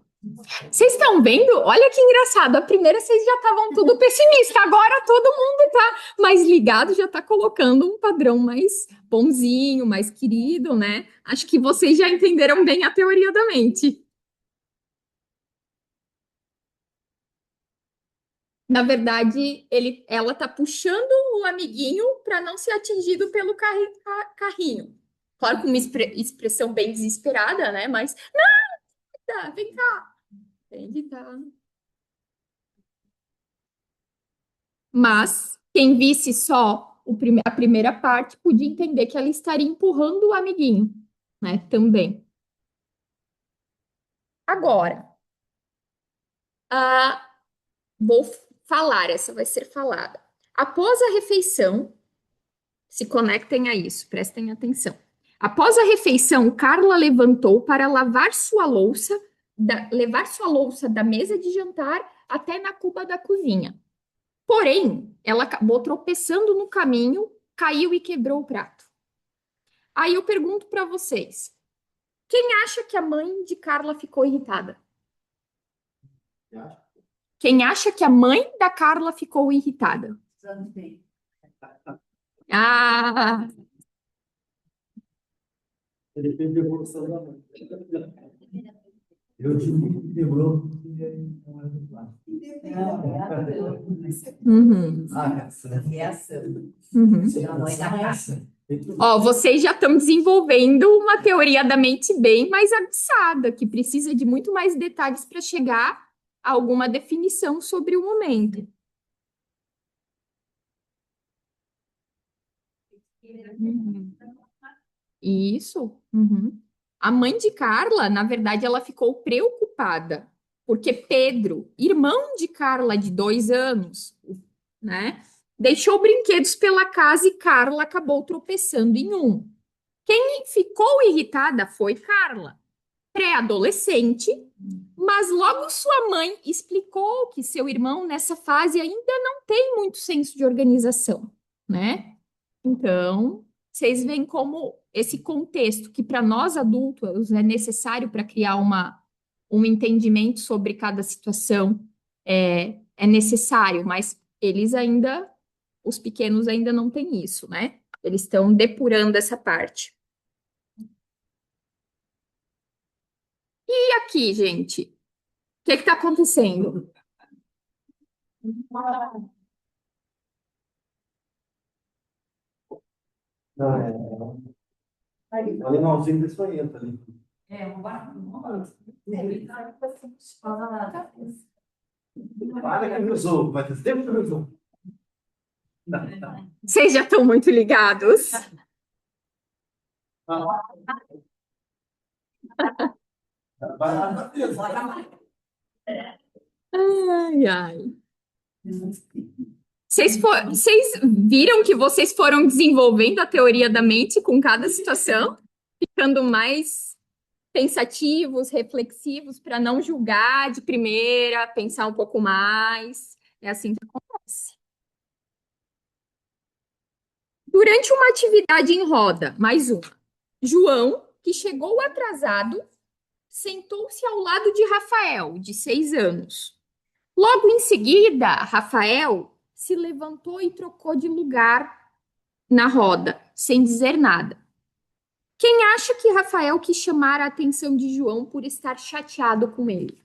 Vocês estão vendo? Olha que engraçado. A primeira vocês já estavam tudo pessimista, agora todo mundo tá mais ligado, já tá colocando um padrão mais bonzinho, mais querido, né? Acho que vocês já entenderam bem a teoria da mente. Na verdade, ela tá puxando o amiguinho para não ser atingido pelo carrinho. Claro, com uma expressão bem desesperada, né? Mas, tá, vem cá. Vem cá. Mas quem visse só a primeira parte podia entender que ela estaria empurrando o amiguinho, né? Também. Agora, ah, vou falar, essa vai ser falada. Após a refeição, se conectem a isso, prestem atenção. Após a refeição, Carla levantou para lavar sua louça, levar sua louça da mesa de jantar até na cuba da cozinha. Porém, ela acabou tropeçando no caminho, caiu e quebrou o prato. Aí eu pergunto para vocês: quem acha que a mãe de Carla ficou irritada? Quem acha que a mãe da Carla ficou irritada? Ah, Depende da evolução da mãe. Eu tive que quebrou porque não era do plástico. uhum, Reação. uhum. A mãe da casa. Ó, vocês já estão desenvolvendo uma teoria da mente bem mais aguçada, que precisa de muito mais detalhes para chegar a alguma definição sobre o momento. Uhum. Isso. Uhum. A mãe de Carla, na verdade, ela ficou preocupada, porque Pedro, irmão de Carla de 2 anos, né, deixou brinquedos pela casa e Carla acabou tropeçando em um. Quem ficou irritada foi Carla, pré-adolescente, mas logo sua mãe explicou que seu irmão, nessa fase, ainda não tem muito senso de organização, né? Então, vocês veem como esse contexto, que para nós adultos é necessário para criar um entendimento sobre cada situação, é necessário, mas eles ainda, os pequenos ainda não têm isso, né? Eles estão depurando essa parte. E aqui, gente, o que está acontecendo? Não, o alemãozinho desse aí, tá ali. É, um barco. Para que resolve, vai ter tempo que resolve. Vocês já estão muito ligados? Ai, ai. Vocês viram que vocês foram desenvolvendo a teoria da mente com cada situação, ficando mais pensativos, reflexivos, para não julgar de primeira, pensar um pouco mais. É assim que acontece. Durante uma atividade em roda, mais uma, João, que chegou atrasado, sentou-se ao lado de Rafael, de 6 anos. Logo em seguida, Rafael se levantou e trocou de lugar na roda, sem dizer nada. Quem acha que Rafael quis chamar a atenção de João por estar chateado com ele?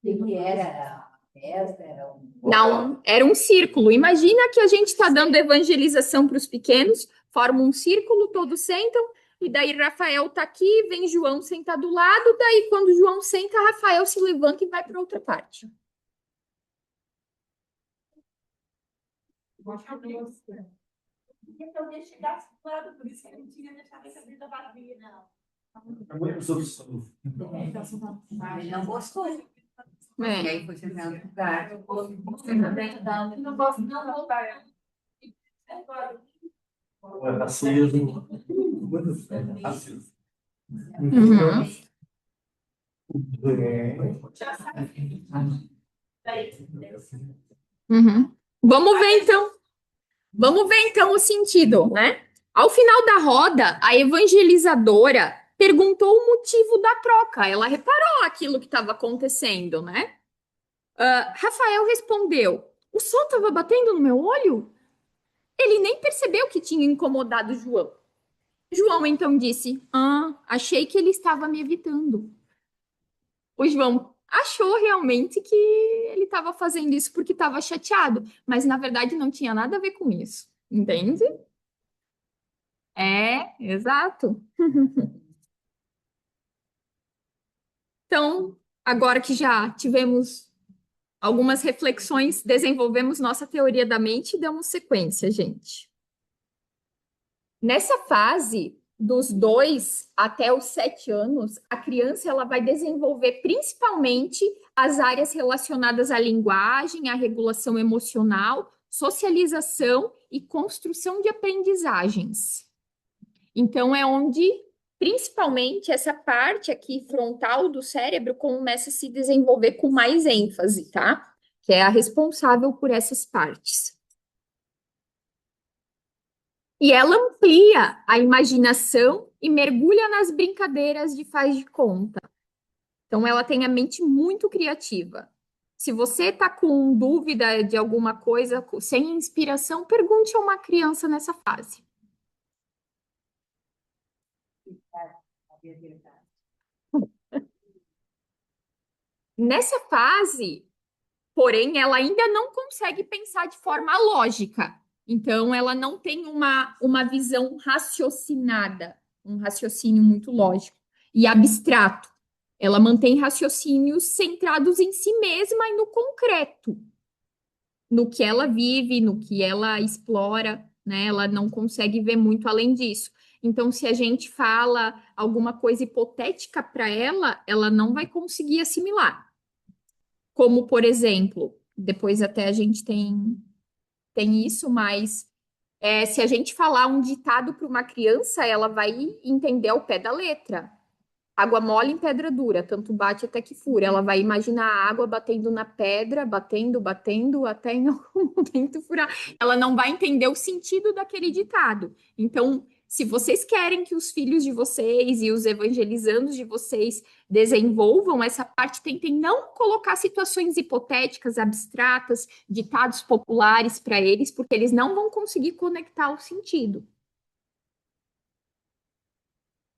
O que era? Era uma festa? Era um... Não, era um círculo. Imagina que a gente está dando evangelização para os pequenos, forma um círculo, todos sentam, e daí Rafael está aqui, vem João sentar do lado, daí quando João senta, Rafael se levanta e vai para outra parte. Então, eu chegasse do lado, por isso que eu não tinha deixado essa vida vazia, não. É muita solução. Ele não gostou. E É. aí foi chegando no lugar. Não posso não voltar. É racismo. Muito racismo. Uhum. Já sabe. Daí, Uhum. Vamos ver então o sentido, né? Ao final da roda, a evangelizadora perguntou o motivo da troca. Ela reparou aquilo que estava acontecendo, né? Rafael respondeu: o sol estava batendo no meu olho? Ele nem percebeu que tinha incomodado João. João então disse: achei que ele estava me evitando. O João achou realmente que ele estava fazendo isso porque estava chateado, mas na verdade não tinha nada a ver com isso, entende? É, exato. Então, agora que já tivemos algumas reflexões, desenvolvemos nossa teoria da mente e damos sequência, gente. Nessa fase, dos 2 até os 7 anos, a criança ela vai desenvolver principalmente as áreas relacionadas à linguagem, à regulação emocional, socialização e construção de aprendizagens. Então, é onde, principalmente, essa parte aqui frontal do cérebro começa a se desenvolver com mais ênfase, tá? Que é a responsável por essas partes. E ela amplia a imaginação e mergulha nas brincadeiras de faz de conta. Então, ela tem a mente muito criativa. Se você está com dúvida de alguma coisa, sem inspiração, pergunte a uma criança nessa fase. Nessa fase, porém, ela ainda não consegue pensar de forma lógica. Então, ela não tem uma visão raciocinada, um raciocínio muito lógico e abstrato. Ela mantém raciocínios centrados em si mesma e no concreto, no que ela vive, no que ela explora, né? Ela não consegue ver muito além disso. Então, se a gente fala alguma coisa hipotética para ela, ela não vai conseguir assimilar. Como, por exemplo, depois até a gente tem isso, mas se a gente falar um ditado para uma criança, ela vai entender ao pé da letra. Água mole em pedra dura, tanto bate até que fura. Ela vai imaginar a água batendo na pedra, batendo, batendo, até em algum momento furar. Ela não vai entender o sentido daquele ditado. Então, se vocês querem que os filhos de vocês e os evangelizandos de vocês desenvolvam essa parte, tentem não colocar situações hipotéticas, abstratas, ditados populares para eles, porque eles não vão conseguir conectar o sentido.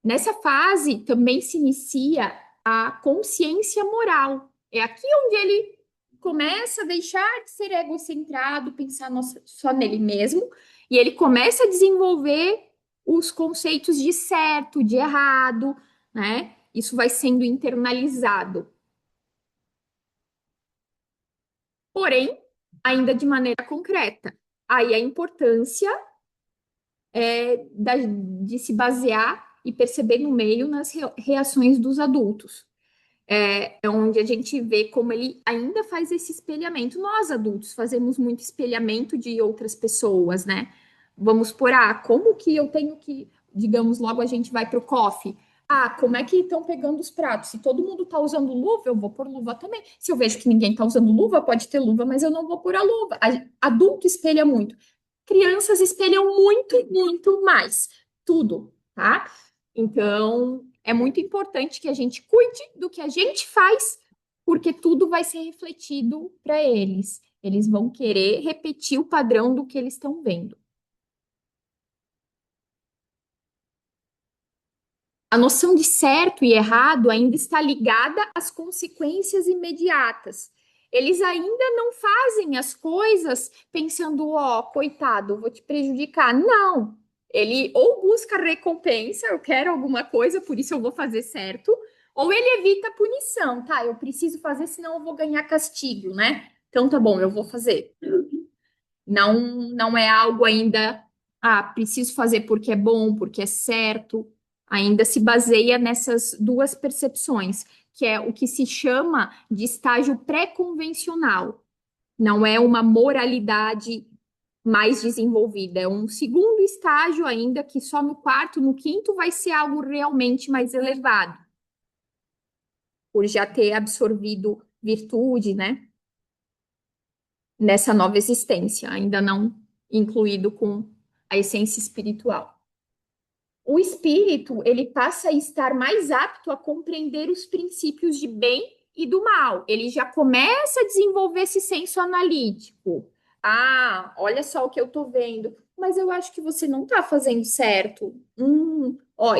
Nessa fase também se inicia a consciência moral. É aqui onde ele começa a deixar de ser egocentrado, pensar só nele mesmo, e ele começa a desenvolver os conceitos de certo, de errado, né? Isso vai sendo internalizado. Porém, ainda de maneira concreta. Aí a importância de se basear e perceber no meio nas reações dos adultos. É onde a gente vê como ele ainda faz esse espelhamento. Nós, adultos, fazemos muito espelhamento de outras pessoas, né? Vamos por, como que eu tenho que, digamos, logo a gente vai para o coffee. Como é que estão pegando os pratos? Se todo mundo está usando luva, eu vou pôr luva também. Se eu vejo que ninguém está usando luva, pode ter luva, mas eu não vou pôr a luva. Adulto espelha muito. Crianças espelham muito, muito mais. Tudo, tá? Então, é muito importante que a gente cuide do que a gente faz, porque tudo vai ser refletido para eles. Eles vão querer repetir o padrão do que eles estão vendo. A noção de certo e errado ainda está ligada às consequências imediatas. Eles ainda não fazem as coisas pensando, coitado, vou te prejudicar. Não. Ele ou busca recompensa, eu quero alguma coisa, por isso eu vou fazer certo, ou ele evita a punição, tá? Eu preciso fazer, senão eu vou ganhar castigo, né? Então tá bom, eu vou fazer. Não é algo ainda, preciso fazer porque é bom, porque é certo. Ainda se baseia nessas duas percepções, que é o que se chama de estágio pré-convencional. Não é uma moralidade mais desenvolvida, é um segundo estágio ainda que só no quarto, no quinto vai ser algo realmente mais elevado, por já ter absorvido virtude, né? Nessa nova existência, ainda não incluído com a essência espiritual. O espírito, ele passa a estar mais apto a compreender os princípios de bem e do mal. Ele já começa a desenvolver esse senso analítico. Olha só o que eu tô vendo, mas eu acho que você não tá fazendo certo.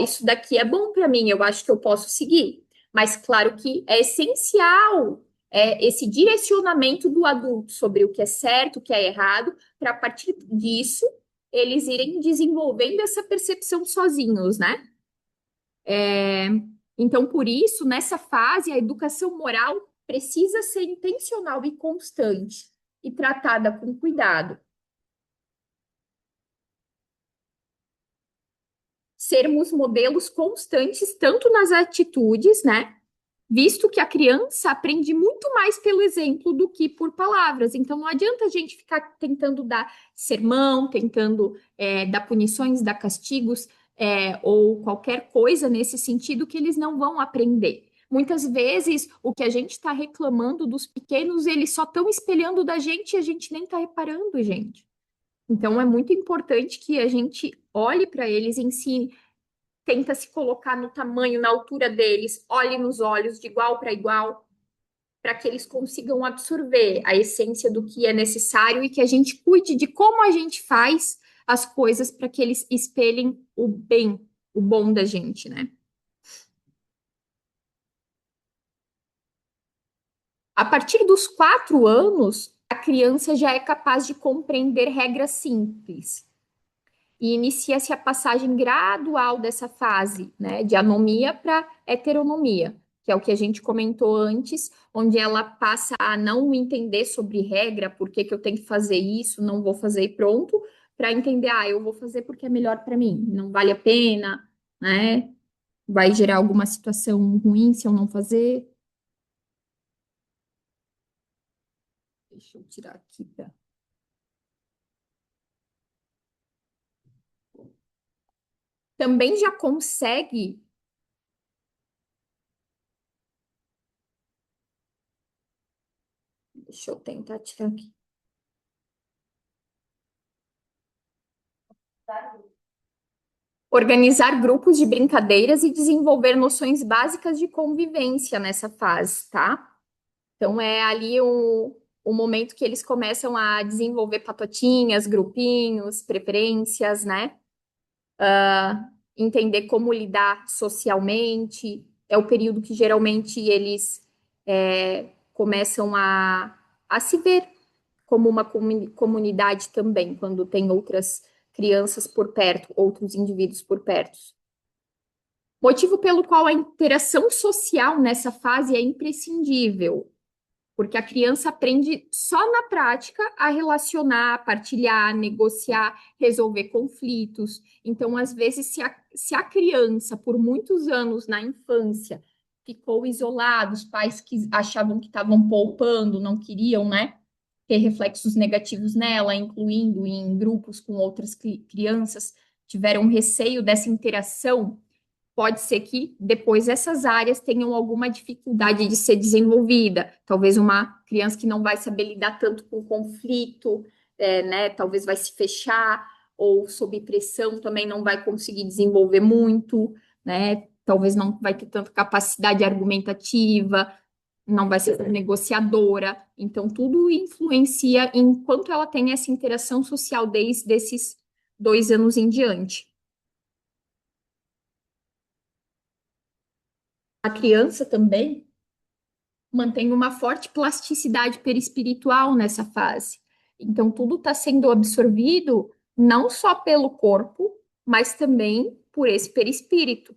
Isso daqui é bom para mim, eu acho que eu posso seguir. Mas claro que é essencial esse direcionamento do adulto sobre o que é certo, o que é errado, para a partir disso eles irem desenvolvendo essa percepção sozinhos, né? Então, por isso, nessa fase, a educação moral precisa ser intencional e constante e tratada com cuidado. Sermos modelos constantes, tanto nas atitudes, né? Visto que a criança aprende muito mais pelo exemplo do que por palavras. Então, não adianta a gente ficar tentando dar sermão, tentando dar punições, dar castigos, ou qualquer coisa nesse sentido que eles não vão aprender. Muitas vezes, o que a gente está reclamando dos pequenos, eles só estão espelhando da gente e a gente nem está reparando, gente. Então, é muito importante que a gente olhe para eles, ensine, tenta se colocar no tamanho, na altura deles, olhe nos olhos de igual para igual, para que eles consigam absorver a essência do que é necessário e que a gente cuide de como a gente faz as coisas para que eles espelhem o bem, o bom da gente, né? A partir dos 4 anos, a criança já é capaz de compreender regras simples e inicia-se a passagem gradual dessa fase, né, de anomia para heteronomia, que é o que a gente comentou antes, onde ela passa a não entender sobre regra, por que que eu tenho que fazer isso, não vou fazer e pronto, para entender, eu vou fazer porque é melhor para mim, não vale a pena, né? Vai gerar alguma situação ruim se eu não fazer. Deixa eu tirar aqui para também já consegue. Deixa eu tentar tirar aqui. Organizar grupos de brincadeiras e desenvolver noções básicas de convivência nessa fase, tá? Então, é ali o momento que eles começam a desenvolver patotinhas, grupinhos, preferências, né? Entender como lidar socialmente. É o período que geralmente eles começam a se ver como uma comunidade também, quando tem outras crianças por perto, outros indivíduos por perto. Motivo pelo qual a interação social nessa fase é imprescindível, porque a criança aprende só na prática a relacionar, partilhar, negociar, resolver conflitos. Então, às vezes, se a criança, por muitos anos na infância, ficou isolado, os pais que achavam que estavam poupando, não queriam, né, ter reflexos negativos nela, incluindo em grupos com outras crianças, tiveram receio dessa interação. Pode ser que depois essas áreas tenham alguma dificuldade de ser desenvolvida. Talvez uma criança que não vai saber lidar tanto com conflito, né? Talvez vai se fechar, ou sob pressão também não vai conseguir desenvolver muito, né? Talvez não vai ter tanta capacidade argumentativa, não vai ser negociadora. Então, tudo influencia em quanto ela tem essa interação social desde esses 2 anos em diante. A criança também mantém uma forte plasticidade perispiritual nessa fase. Então, tudo está sendo absorvido não só pelo corpo, mas também por esse perispírito,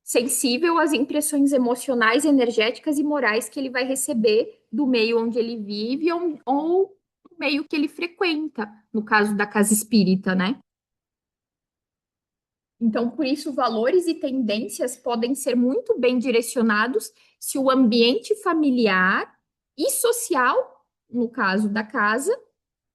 sensível às impressões emocionais, energéticas e morais que ele vai receber do meio onde ele vive ou do meio que ele frequenta, no caso da casa espírita, né? Então, por isso, valores e tendências podem ser muito bem direcionados se o ambiente familiar e social, no caso da casa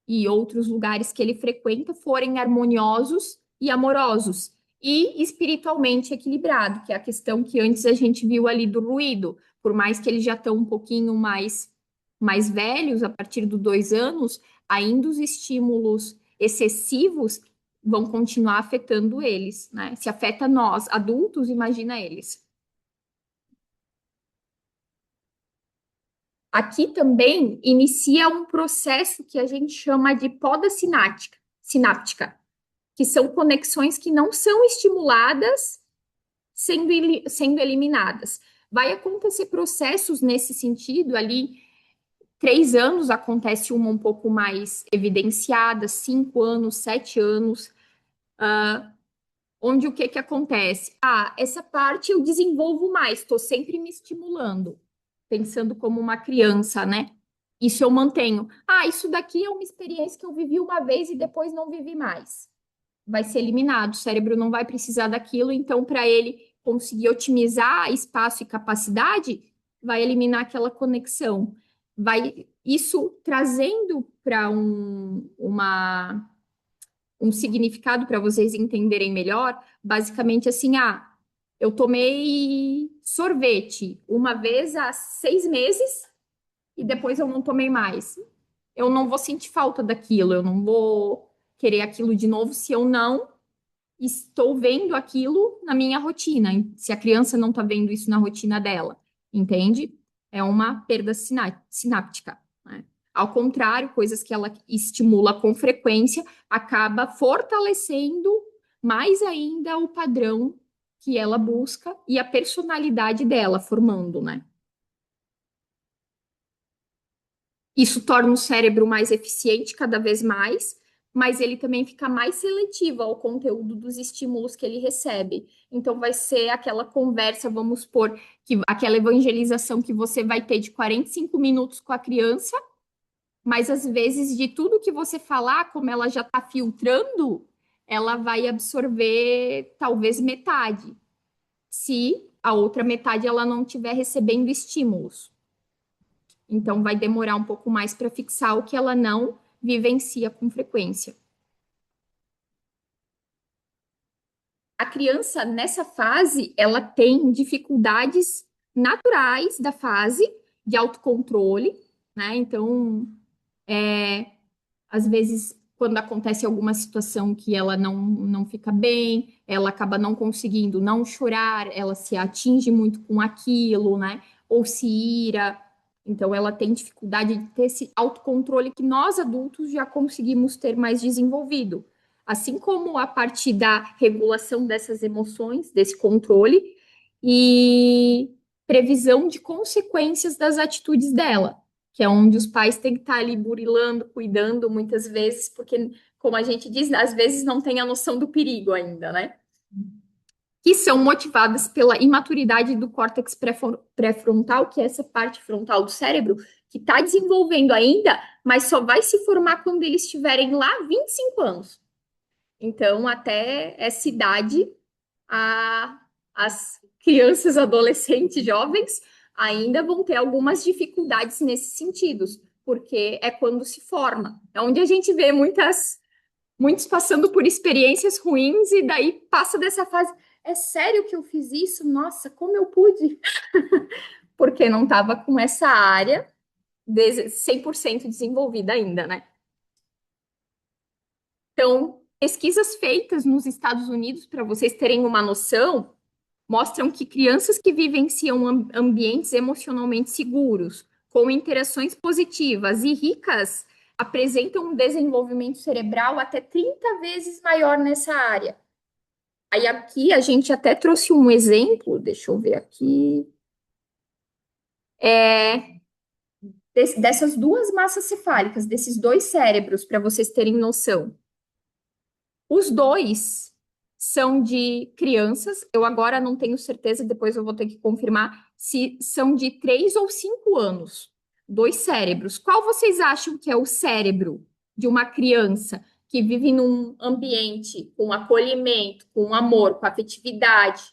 e outros lugares que ele frequenta, forem harmoniosos e amorosos e espiritualmente equilibrado, que é a questão que antes a gente viu ali do ruído. Por mais que eles já estão um pouquinho mais velhos, a partir dos 2 anos, ainda os estímulos excessivos vão continuar afetando eles, né? Se afeta nós, adultos, imagina eles. Aqui também inicia um processo que a gente chama de poda sináptica, que são conexões que não são estimuladas sendo eliminadas. Vai acontecer processos nesse sentido ali. 3 anos acontece uma um pouco mais evidenciada, 5 anos, 7 anos. Onde o que que acontece? Essa parte eu desenvolvo mais, estou sempre me estimulando, pensando como uma criança, né? Isso eu mantenho. Isso daqui é uma experiência que eu vivi uma vez e depois não vivi mais. Vai ser eliminado, o cérebro não vai precisar daquilo, então, para ele conseguir otimizar espaço e capacidade, vai eliminar aquela conexão. Isso trazendo para um significado para vocês entenderem melhor, basicamente assim, eu tomei sorvete uma vez há 6 meses e depois eu não tomei mais. Eu não vou sentir falta daquilo, eu não vou querer aquilo de novo se eu não estou vendo aquilo na minha rotina, se a criança não está vendo isso na rotina dela, entende? É uma perda sináptica, né? Ao contrário, coisas que ela estimula com frequência acaba fortalecendo mais ainda o padrão que ela busca e a personalidade dela formando, né? Isso torna o cérebro mais eficiente cada vez mais, mas ele também fica mais seletivo ao conteúdo dos estímulos que ele recebe. Então, vai ser aquela conversa, vamos supor, que aquela evangelização que você vai ter de 45 minutos com a criança, mas às vezes de tudo que você falar, como ela já está filtrando, ela vai absorver talvez metade, se a outra metade ela não estiver recebendo estímulos. Então, vai demorar um pouco mais para fixar o que ela não vivencia com frequência. A criança, nessa fase, ela tem dificuldades naturais da fase de autocontrole, né? Então, às vezes, quando acontece alguma situação que ela não fica bem, ela acaba não conseguindo não chorar, ela se atinge muito com aquilo, né? Ou se ira. Então, ela tem dificuldade de ter esse autocontrole que nós adultos já conseguimos ter mais desenvolvido. Assim como a partir da regulação dessas emoções, desse controle e previsão de consequências das atitudes dela, que é onde os pais têm que estar ali burilando, cuidando muitas vezes, porque, como a gente diz, às vezes não tem a noção do perigo ainda, né? Que são motivadas pela imaturidade do córtex pré-frontal, que é essa parte frontal do cérebro, que está desenvolvendo ainda, mas só vai se formar quando eles estiverem lá 25 anos. Então, até essa idade, a as crianças, adolescentes, jovens, ainda vão ter algumas dificuldades nesses sentidos, porque é quando se forma. É onde a gente vê muitos passando por experiências ruins e daí passa dessa fase. É sério que eu fiz isso? Nossa, como eu pude? Porque não estava com essa área 100% desenvolvida ainda, né? Então, pesquisas feitas nos Estados Unidos, para vocês terem uma noção, mostram que crianças que vivenciam ambientes emocionalmente seguros, com interações positivas e ricas, apresentam um desenvolvimento cerebral até 30 vezes maior nessa área. Aí aqui a gente até trouxe um exemplo, deixa eu ver aqui, dessas duas massas cefálicas, desses dois cérebros, para vocês terem noção. Os dois são de crianças, eu agora não tenho certeza, depois eu vou ter que confirmar se são de 3 ou 5 anos. Dois cérebros. Qual vocês acham que é o cérebro de uma criança que vive num ambiente com acolhimento, com amor, com afetividade,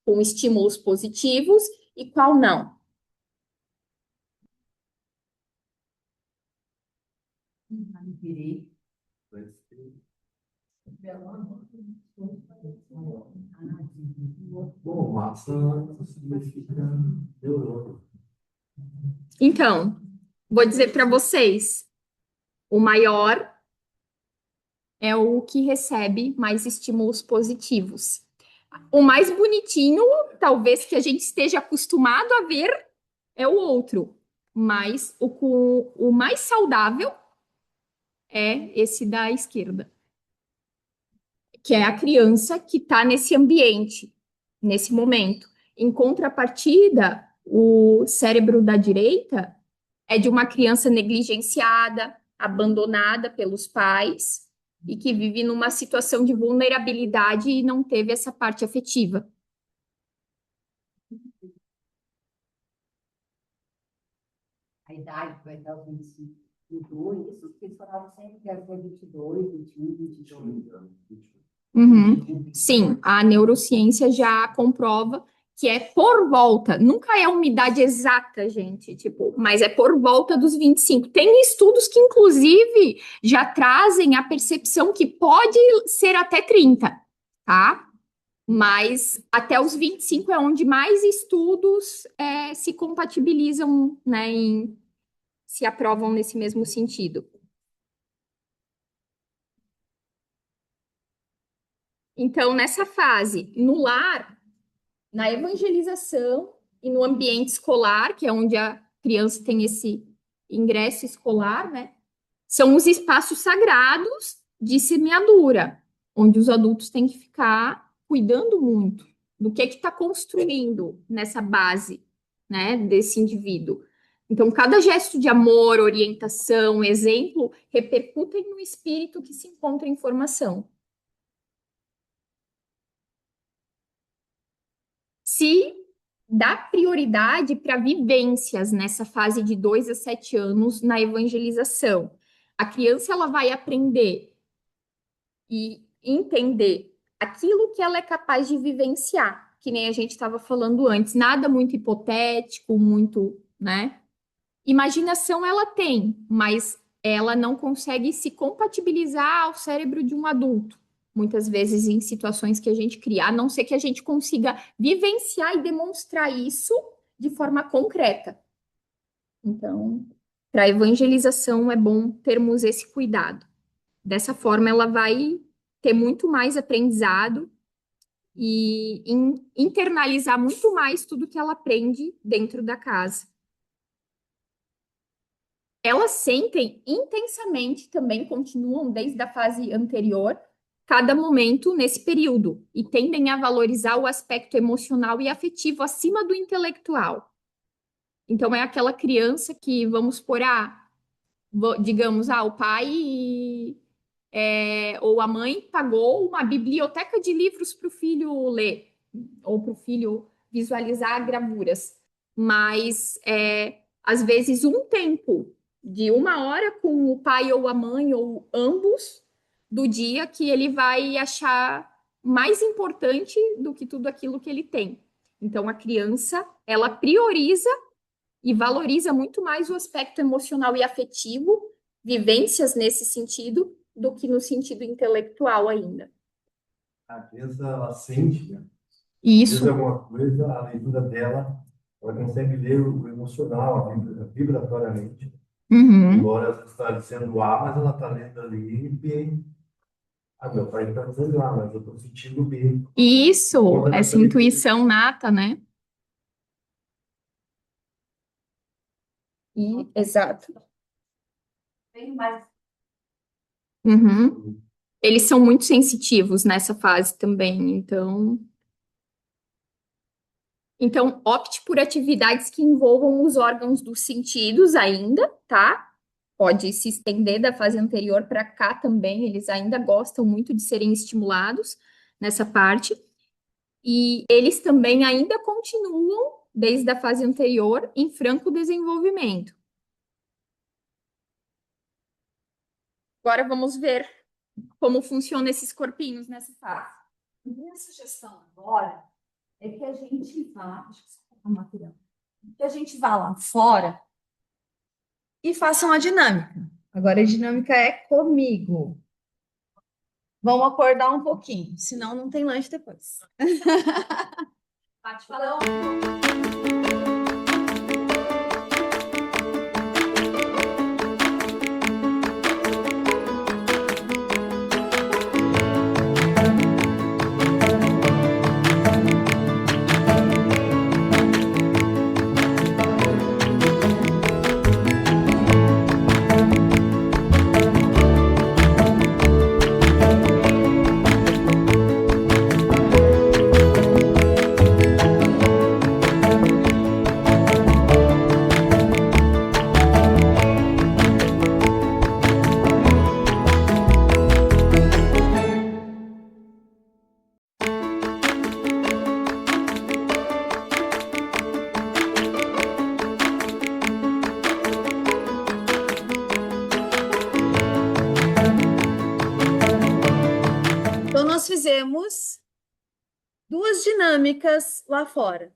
com estímulos positivos e qual não? Direito. Bom, massa significa neurônio. Então, vou dizer para vocês, o maior é o que recebe mais estímulos positivos. O mais bonitinho, talvez que a gente esteja acostumado a ver, é o outro, mas o mais saudável é esse da esquerda, que é a criança que está nesse ambiente, nesse momento. Em contrapartida, o cérebro da direita é de uma criança negligenciada, abandonada pelos pais e que vive numa situação de vulnerabilidade e não teve essa parte afetiva. A idade vai dar os 25. Mudou isso, porque eles falavam sempre que era 22, 21, 22. Uhum. Sim, a neurociência já comprova que é por volta, nunca é uma idade exata, gente, tipo, mas é por volta dos 25. Tem estudos que, inclusive, já trazem a percepção que pode ser até 30, tá? Mas até os 25 é onde mais estudos se compatibilizam, né, se aprovam nesse mesmo sentido. Então, nessa fase, no lar, na evangelização e no ambiente escolar, que é onde a criança tem esse ingresso escolar, né? São os espaços sagrados de semeadura, onde os adultos têm que ficar cuidando muito do que está construindo nessa base, né, desse indivíduo. Então, cada gesto de amor, orientação, exemplo, repercutem no espírito que se encontra em formação. Se dá prioridade para vivências nessa fase de 2 a 7 anos na evangelização. A criança ela vai aprender e entender aquilo que ela é capaz de vivenciar, que nem a gente estava falando antes, nada muito hipotético, muito, né? Imaginação ela tem, mas ela não consegue se compatibilizar ao cérebro de um adulto. Muitas vezes em situações que a gente cria, a não ser que a gente consiga vivenciar e demonstrar isso de forma concreta. Então, para a evangelização é bom termos esse cuidado. Dessa forma, ela vai ter muito mais aprendizado e internalizar muito mais tudo que ela aprende dentro da casa. Elas sentem intensamente também, continuam desde a fase anterior, cada momento nesse período, e tendem a valorizar o aspecto emocional e afetivo acima do intelectual. Então, é aquela criança que, vamos por, digamos, o pai ou a mãe pagou uma biblioteca de livros para o filho ler, ou para o filho visualizar gravuras, mas às vezes um tempo de 1 hora com o pai ou a mãe, ou ambos, do dia que ele vai achar mais importante do que tudo aquilo que ele tem. Então, a criança, ela prioriza e valoriza muito mais o aspecto emocional e afetivo, vivências nesse sentido, do que no sentido intelectual ainda. A criança, ela sente, né? Isso. Diz alguma coisa, a leitura dela, ela consegue ler o emocional, vibratoriamente. Uhum. Embora ela está dizendo A, mas ela está lendo ali B. Ah, meu pai está dizendo A, mas eu estou sentindo B. Isso, Conta essa dessa leitura. intuição nata, né? Exato. Bem mais Uhum. Eles são muito sensitivos nessa fase também, então opte por atividades que envolvam os órgãos dos sentidos ainda, tá? Pode se estender da fase anterior para cá também, eles ainda gostam muito de serem estimulados nessa parte. E eles também ainda continuam, desde a fase anterior, em franco desenvolvimento. Agora vamos ver como funcionam esses corpinhos nessa fase. Minha sugestão agora é que a gente vá, deixa eu só colocar uma material, que a gente vá lá fora e faça uma dinâmica. Agora a dinâmica é comigo. Vamos acordar um pouquinho, senão não tem lanche depois. Pode falar. Então, nós fizemos duas dinâmicas lá fora.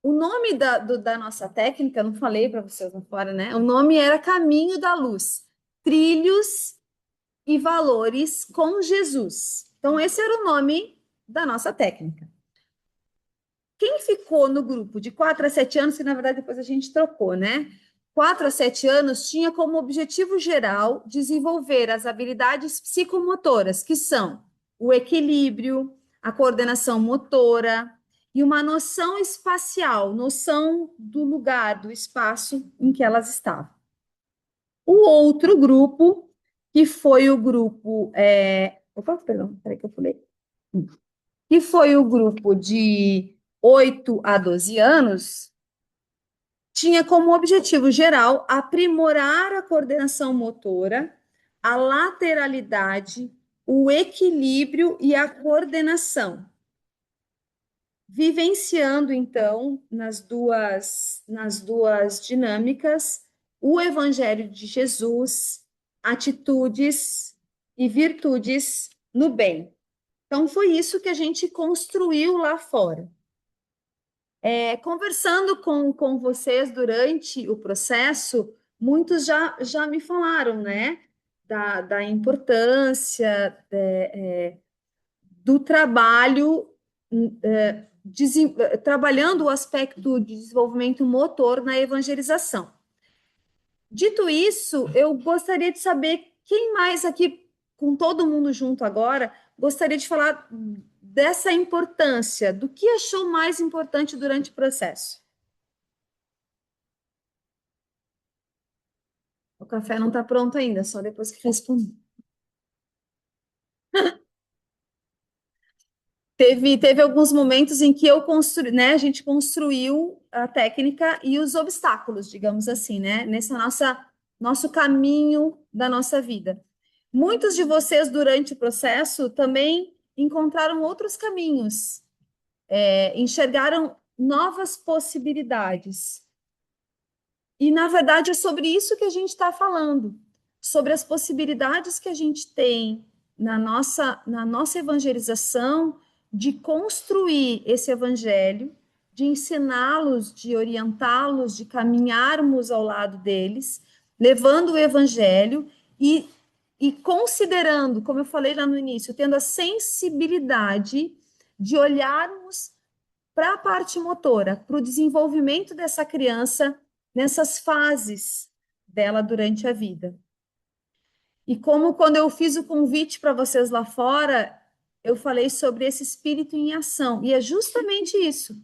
O nome da nossa técnica, não falei para vocês lá fora, né? O nome era Caminho da Luz, Trilhos e Valores com Jesus. Então, esse era o nome da nossa técnica. Quem ficou no grupo de 4 a 7 anos, que na verdade depois a gente trocou, né? 4 a 7 anos tinha como objetivo geral desenvolver as habilidades psicomotoras, que são o equilíbrio, a coordenação motora e uma noção espacial, noção do lugar, do espaço em que elas estavam. O outro grupo, que foi o grupo. Opa, perdão, peraí que eu pulei. Que foi o grupo de 8 a 12 anos, tinha como objetivo geral aprimorar a coordenação motora, a lateralidade, o equilíbrio e a coordenação. Vivenciando, então, nas duas dinâmicas, o Evangelho de Jesus, atitudes e virtudes no bem. Então, foi isso que a gente construiu lá fora. Conversando com vocês durante o processo, muitos já me falaram, né, da importância do trabalho, trabalhando o aspecto de desenvolvimento motor na evangelização. Dito isso, eu gostaria de saber quem mais aqui, com todo mundo junto agora, gostaria de falar dessa importância, do que achou mais importante durante o processo. O café não está pronto ainda, só depois que responder. Teve alguns momentos em que a gente construiu a técnica e os obstáculos, digamos assim, né? Nesse nosso caminho da nossa vida. Muitos de vocês, durante o processo, também encontraram outros caminhos, enxergaram novas possibilidades. E, na verdade, é sobre isso que a gente está falando, sobre as possibilidades que a gente tem na nossa evangelização de construir esse evangelho, de ensiná-los, de orientá-los, de caminharmos ao lado deles, levando o evangelho e considerando, como eu falei lá no início, tendo a sensibilidade de olharmos para a parte motora, para o desenvolvimento dessa criança nessas fases dela durante a vida. E como quando eu fiz o convite para vocês lá fora, eu falei sobre esse espírito em ação. E é justamente isso.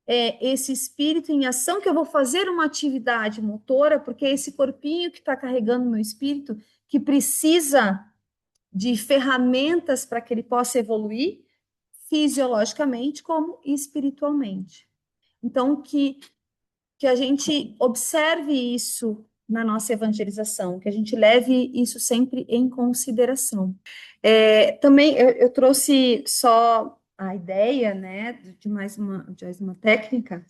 É esse espírito em ação que eu vou fazer uma atividade motora, porque é esse corpinho que está carregando o meu espírito, que precisa de ferramentas para que ele possa evoluir, fisiologicamente como espiritualmente. Então, que a gente observe isso na nossa evangelização, que a gente leve isso sempre em consideração. Também eu trouxe só a ideia, né, de mais uma técnica,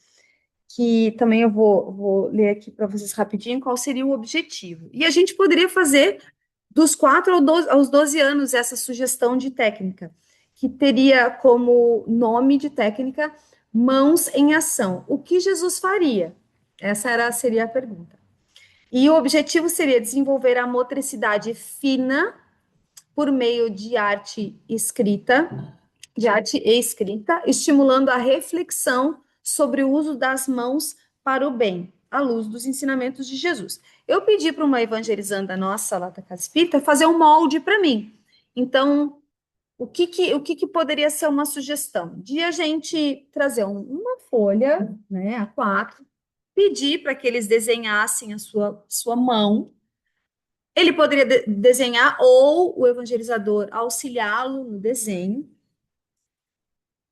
que também eu vou ler aqui para vocês rapidinho qual seria o objetivo. E a gente poderia fazer dos 4 aos 12 anos essa sugestão de técnica, que teria como nome de técnica mãos em ação. O que Jesus faria? Seria a pergunta. E o objetivo seria desenvolver a motricidade fina por meio de arte e escrita, estimulando a reflexão sobre o uso das mãos para o bem, à luz dos ensinamentos de Jesus. Eu pedi para uma evangelizanda nossa lá da Casa Espírita fazer um molde para mim. Então, o que poderia ser uma sugestão? De a gente trazer uma folha, né, A4, pedir para que eles desenhassem a sua mão. Ele poderia desenhar ou o evangelizador auxiliá-lo no desenho.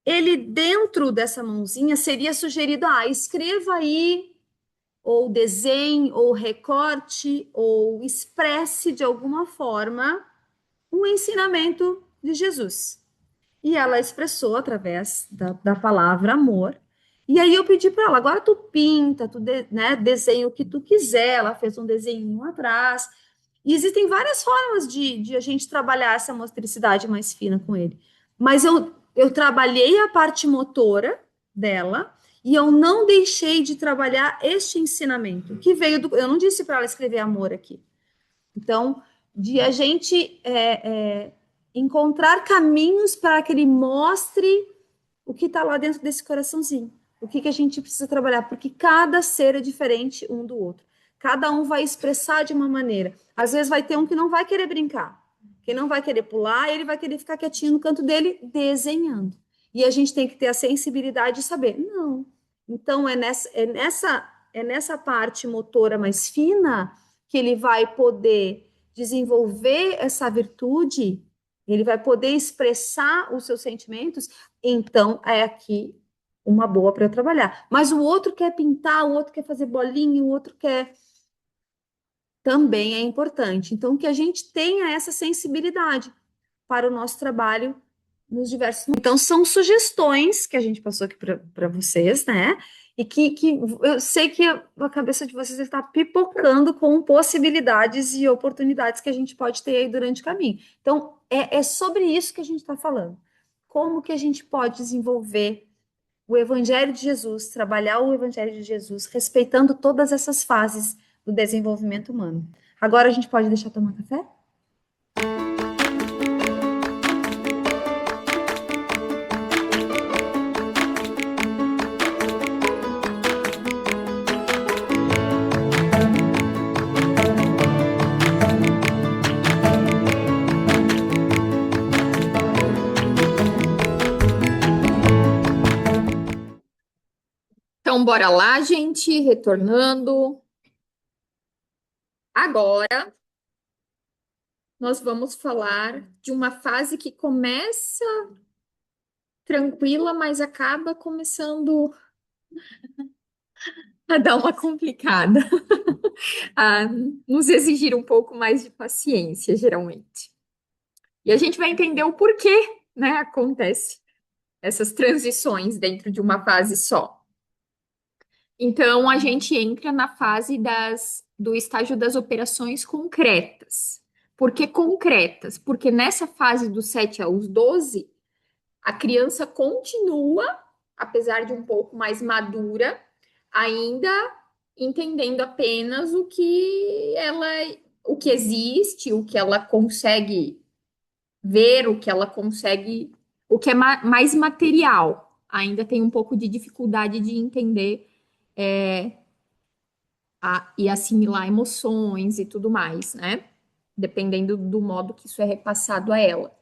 Ele, dentro dessa mãozinha, seria sugerido, escreva aí, ou desenhe, ou recorte, ou expresse de alguma forma um ensinamento de Jesus. E ela expressou através da palavra amor. E aí eu pedi para ela, agora tu pinta, desenha o que tu quiser. Ela fez um desenho atrás. E existem várias formas de a gente trabalhar essa motricidade mais fina com ele. Mas eu trabalhei a parte motora dela e eu não deixei de trabalhar este ensinamento, que veio do... Eu não disse para ela escrever amor aqui. Então, de a gente encontrar caminhos para que ele mostre o que está lá dentro desse coraçãozinho. O que a gente precisa trabalhar, porque cada ser é diferente um do outro. Cada um vai expressar de uma maneira. Às vezes vai ter um que não vai querer brincar, que não vai querer pular, ele vai querer ficar quietinho no canto dele, desenhando. E a gente tem que ter a sensibilidade de saber, não. Então, é nessa parte motora mais fina que ele vai poder desenvolver essa virtude, ele vai poder expressar os seus sentimentos, então é aqui uma boa para eu trabalhar. Mas o outro quer pintar, o outro quer fazer bolinha, o outro quer... Também é importante. Então, que a gente tenha essa sensibilidade para o nosso trabalho nos diversos... Então, são sugestões que a gente passou aqui para vocês, né? E que eu sei que a cabeça de vocês está pipocando com possibilidades e oportunidades que a gente pode ter aí durante o caminho. Então, é sobre isso que a gente está falando. Como que a gente pode desenvolver o Evangelho de Jesus, trabalhar o Evangelho de Jesus, respeitando todas essas fases do desenvolvimento humano. Agora a gente pode deixar tomar café? Então, bora lá, gente, retornando. Agora, nós vamos falar de uma fase que começa tranquila, mas acaba começando a dar uma complicada, a nos exigir um pouco mais de paciência, geralmente. E a gente vai entender o porquê, né, acontece essas transições dentro de uma fase só. Então, a gente entra na fase do estágio das operações concretas. Por que concretas? Porque nessa fase dos 7 aos 12, a criança continua, apesar de um pouco mais madura, ainda entendendo apenas o que existe, o que ela consegue ver, o que ela consegue, o que é mais material. Ainda tem um pouco de dificuldade de entender e assimilar emoções e tudo mais, né? Dependendo do modo que isso é repassado a ela.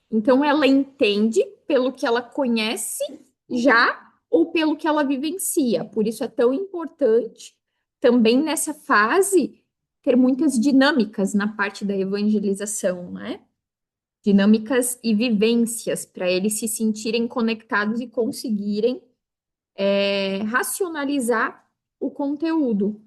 Então, ela entende pelo que ela conhece já ou pelo que ela vivencia. Por isso é tão importante também nessa fase ter muitas dinâmicas na parte da evangelização, né? Dinâmicas e vivências para eles se sentirem conectados e conseguirem racionalizar o conteúdo.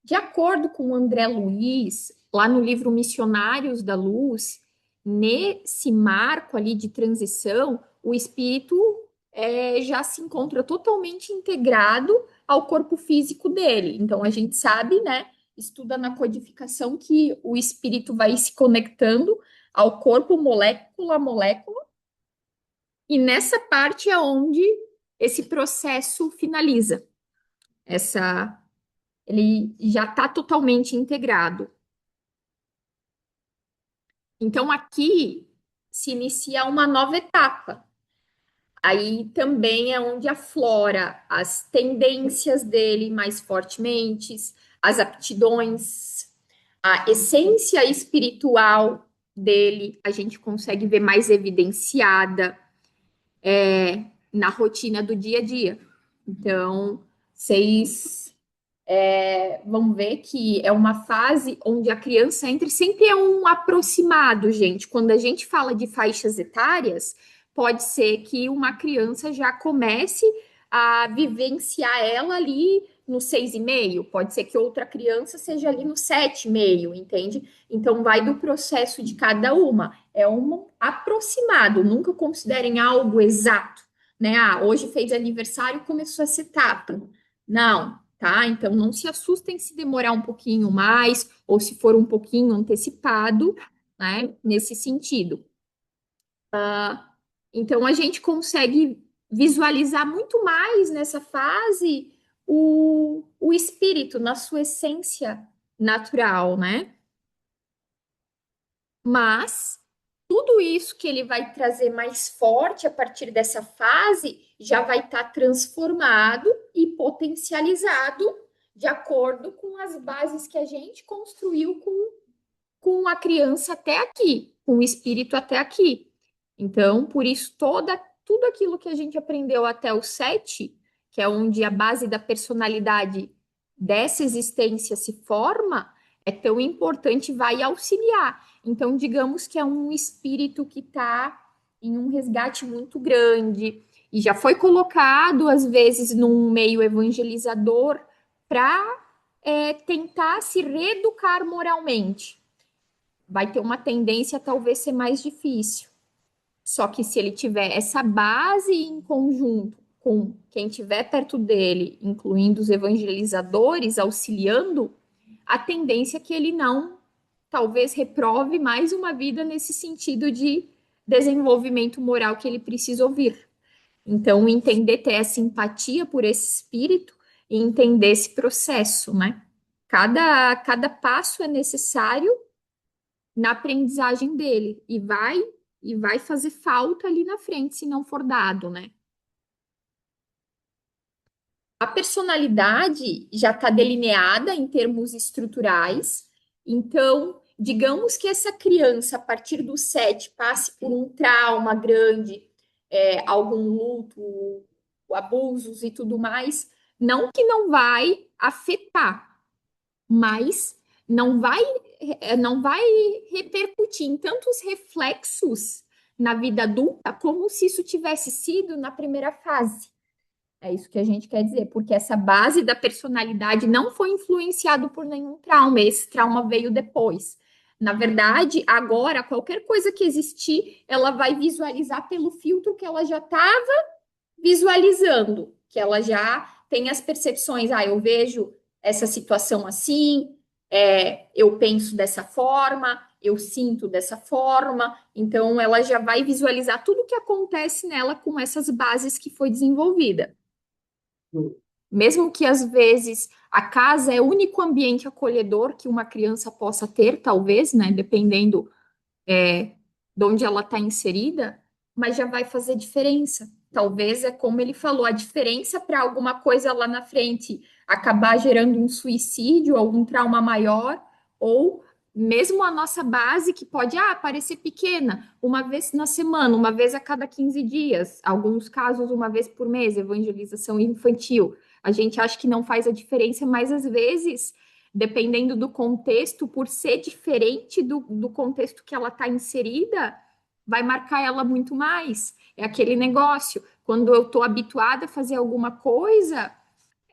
De acordo com o André Luiz, lá no livro Missionários da Luz, nesse marco ali de transição, o espírito já se encontra totalmente integrado ao corpo físico dele. Então, a gente sabe, né, estuda na codificação que o espírito vai se conectando ao corpo molécula a molécula, e nessa parte é onde esse processo finaliza. Ele já está totalmente integrado. Então, aqui se inicia uma nova etapa. Aí também é onde aflora as tendências dele mais fortemente, as aptidões, a essência espiritual dele, a gente consegue ver mais evidenciada na rotina do dia a dia. Então, vocês vão ver que é uma fase onde a criança entra e sempre é um aproximado, gente. Quando a gente fala de faixas etárias, pode ser que uma criança já comece a vivenciar ela ali no 6,5, pode ser que outra criança seja ali no 7,5, entende? Então vai do processo de cada uma. É um aproximado, nunca considerem algo exato, né? Ah, hoje fez aniversário, começou essa etapa. Não, tá? Então não se assustem se demorar um pouquinho mais ou se for um pouquinho antecipado, né? Nesse sentido. Então a gente consegue visualizar muito mais nessa fase o espírito na sua essência natural, né? Mas tudo isso que ele vai trazer mais forte a partir dessa fase já vai estar transformado e potencializado de acordo com as bases que a gente construiu com a criança até aqui, com o espírito até aqui. Então, por isso, tudo aquilo que a gente aprendeu até o 7, que é onde a base da personalidade dessa existência se forma, é tão importante e vai auxiliar. Então, digamos que é um espírito que está em um resgate muito grande e já foi colocado, às vezes, num meio evangelizador para tentar se reeducar moralmente. Vai ter uma tendência a talvez ser mais difícil. Só que se ele tiver essa base em conjunto com quem estiver perto dele, incluindo os evangelizadores, auxiliando, a tendência é que ele não, talvez, reprove mais uma vida nesse sentido de desenvolvimento moral que ele precisa ouvir. Então, entender, ter essa empatia por esse espírito e entender esse processo, né? Cada passo é necessário na aprendizagem dele e vai fazer falta ali na frente se não for dado, né? A personalidade já está delineada em termos estruturais, então, digamos que essa criança, a partir do 7, passe por um trauma grande, algum luto, abusos e tudo mais, não que não vai afetar, mas não vai repercutir em tantos reflexos na vida adulta como se isso tivesse sido na primeira fase. É isso que a gente quer dizer, porque essa base da personalidade não foi influenciado por nenhum trauma, esse trauma veio depois. Na verdade, agora, qualquer coisa que existir, ela vai visualizar pelo filtro que ela já estava visualizando, que ela já tem as percepções, eu vejo essa situação assim, eu penso dessa forma, eu sinto dessa forma, então ela já vai visualizar tudo o que acontece nela com essas bases que foi desenvolvida. Mesmo que às vezes a casa é o único ambiente acolhedor que uma criança possa ter, talvez, né? Dependendo de onde ela está inserida, mas já vai fazer diferença. Talvez é como ele falou, a diferença para alguma coisa lá na frente acabar gerando um suicídio, algum trauma maior, ou mesmo a nossa base, que pode parecer pequena, uma vez na semana, uma vez a cada 15 dias, alguns casos uma vez por mês, evangelização infantil. A gente acha que não faz a diferença, mas às vezes, dependendo do contexto, por ser diferente do contexto que ela está inserida, vai marcar ela muito mais. É aquele negócio, quando eu estou habituada a fazer alguma coisa,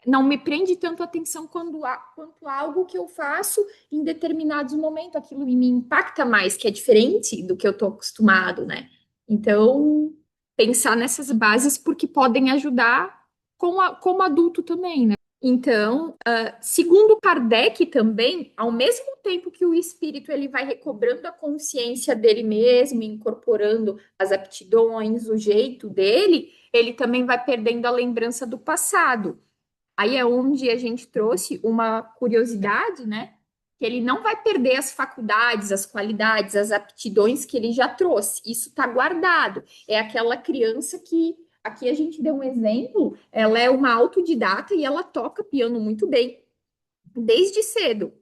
não me prende tanto atenção quanto algo que eu faço em determinados momentos, aquilo me impacta mais, que é diferente do que eu estou acostumado, né? Então, pensar nessas bases porque podem ajudar como adulto também, né? Então, segundo Kardec também, ao mesmo tempo que o espírito ele vai recobrando a consciência dele mesmo, incorporando as aptidões, o jeito dele, ele também vai perdendo a lembrança do passado. Aí é onde a gente trouxe uma curiosidade, né? Que ele não vai perder as faculdades, as qualidades, as aptidões que ele já trouxe. Isso está guardado. É aquela criança que, aqui a gente deu um exemplo, ela é uma autodidata e ela toca piano muito bem, desde cedo.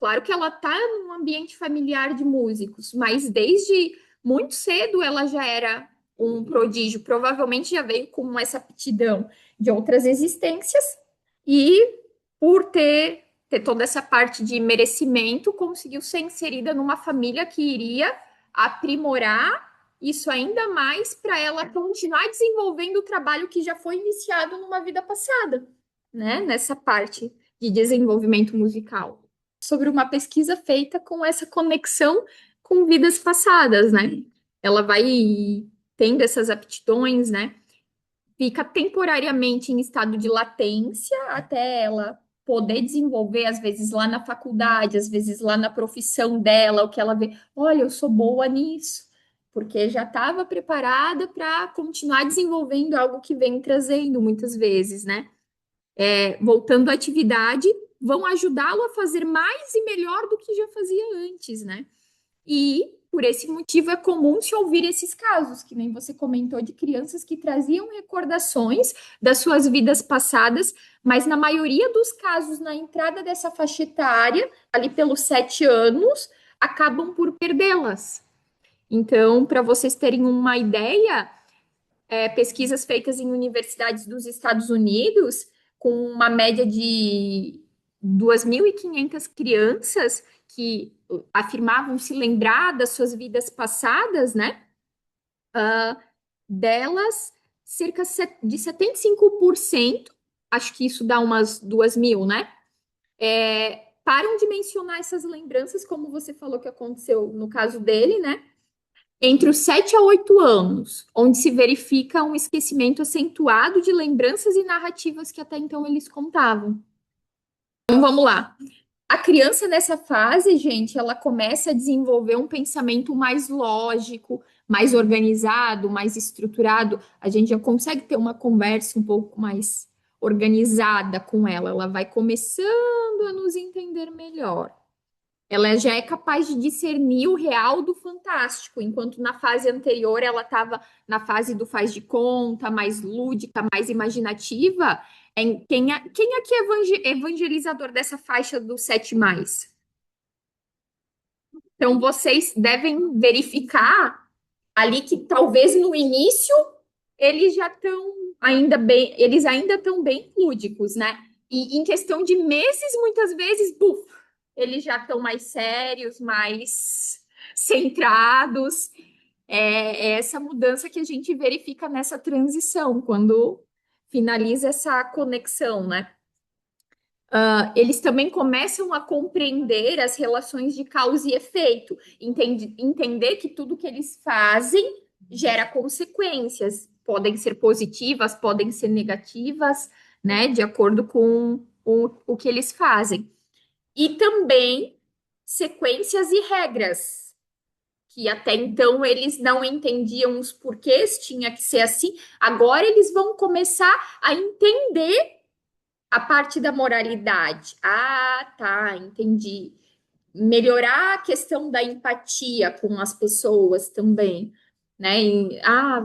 Claro que ela está num ambiente familiar de músicos, mas desde muito cedo ela já era um prodígio. Provavelmente já veio com essa aptidão de outras existências e por ter toda essa parte de merecimento, conseguiu ser inserida numa família que iria aprimorar isso ainda mais para ela continuar desenvolvendo o trabalho que já foi iniciado numa vida passada, né? Nessa parte de desenvolvimento musical. Sobre uma pesquisa feita com essa conexão com vidas passadas, né? Ela vai tendo essas aptidões, né? Fica temporariamente em estado de latência até ela poder desenvolver, às vezes lá na faculdade, às vezes lá na profissão dela, o que ela vê, olha, eu sou boa nisso, porque já estava preparada para continuar desenvolvendo algo que vem trazendo muitas vezes, né? Voltando à atividade, vão ajudá-lo a fazer mais e melhor do que já fazia antes, né? E por esse motivo é comum se ouvir esses casos, que nem você comentou, de crianças que traziam recordações das suas vidas passadas, mas na maioria dos casos, na entrada dessa faixa etária, ali pelos 7 anos, acabam por perdê-las. Então, para vocês terem uma ideia, pesquisas feitas em universidades dos Estados Unidos, com uma média de 2.500 crianças que afirmavam se lembrar das suas vidas passadas, né? Delas, cerca de 75%, acho que isso dá umas 2.000, né? Param de mencionar essas lembranças, como você falou que aconteceu no caso dele, né? Entre os 7 a 8 anos, onde se verifica um esquecimento acentuado de lembranças e narrativas que até então eles contavam. Então, vamos lá. A criança nessa fase, gente, ela começa a desenvolver um pensamento mais lógico, mais organizado, mais estruturado. A gente já consegue ter uma conversa um pouco mais organizada com ela. Ela vai começando a nos entender melhor. Ela já é capaz de discernir o real do fantástico, enquanto na fase anterior ela estava na fase do faz de conta, mais lúdica, mais imaginativa. Quem aqui é evangelizador dessa faixa do 7+? Então, vocês devem verificar ali que talvez no início eles já estão eles ainda estão bem lúdicos, né? E em questão de meses, muitas vezes, eles já estão mais sérios, mais centrados. É essa mudança que a gente verifica nessa transição, quando finaliza essa conexão, né? Eles também começam a compreender as relações de causa e efeito, entender que tudo que eles fazem gera consequências, podem ser positivas, podem ser negativas, né? De acordo com o que eles fazem. E também sequências e regras, que até então eles não entendiam os porquês, tinha que ser assim. Agora eles vão começar a entender a parte da moralidade. Ah, tá, entendi. Melhorar a questão da empatia com as pessoas também, né?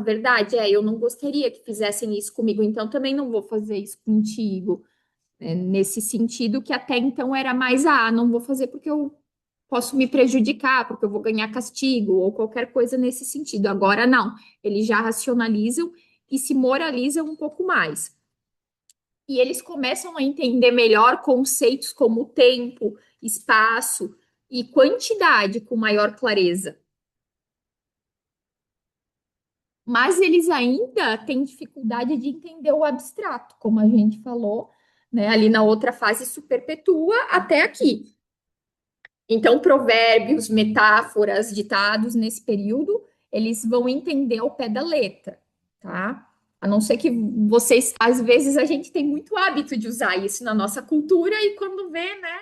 Verdade, eu não gostaria que fizessem isso comigo, então também não vou fazer isso contigo. Nesse sentido que até então era mais, não vou fazer porque eu posso me prejudicar, porque eu vou ganhar castigo, ou qualquer coisa nesse sentido. Agora não, eles já racionalizam e se moralizam um pouco mais. E eles começam a entender melhor conceitos como tempo, espaço e quantidade com maior clareza. Mas eles ainda têm dificuldade de entender o abstrato, como a gente falou, né? Ali na outra fase se perpetua até aqui. Então, provérbios, metáforas, ditados nesse período, eles vão entender ao pé da letra, tá? A não ser que vocês, às vezes, a gente tem muito hábito de usar isso na nossa cultura e quando vê, né?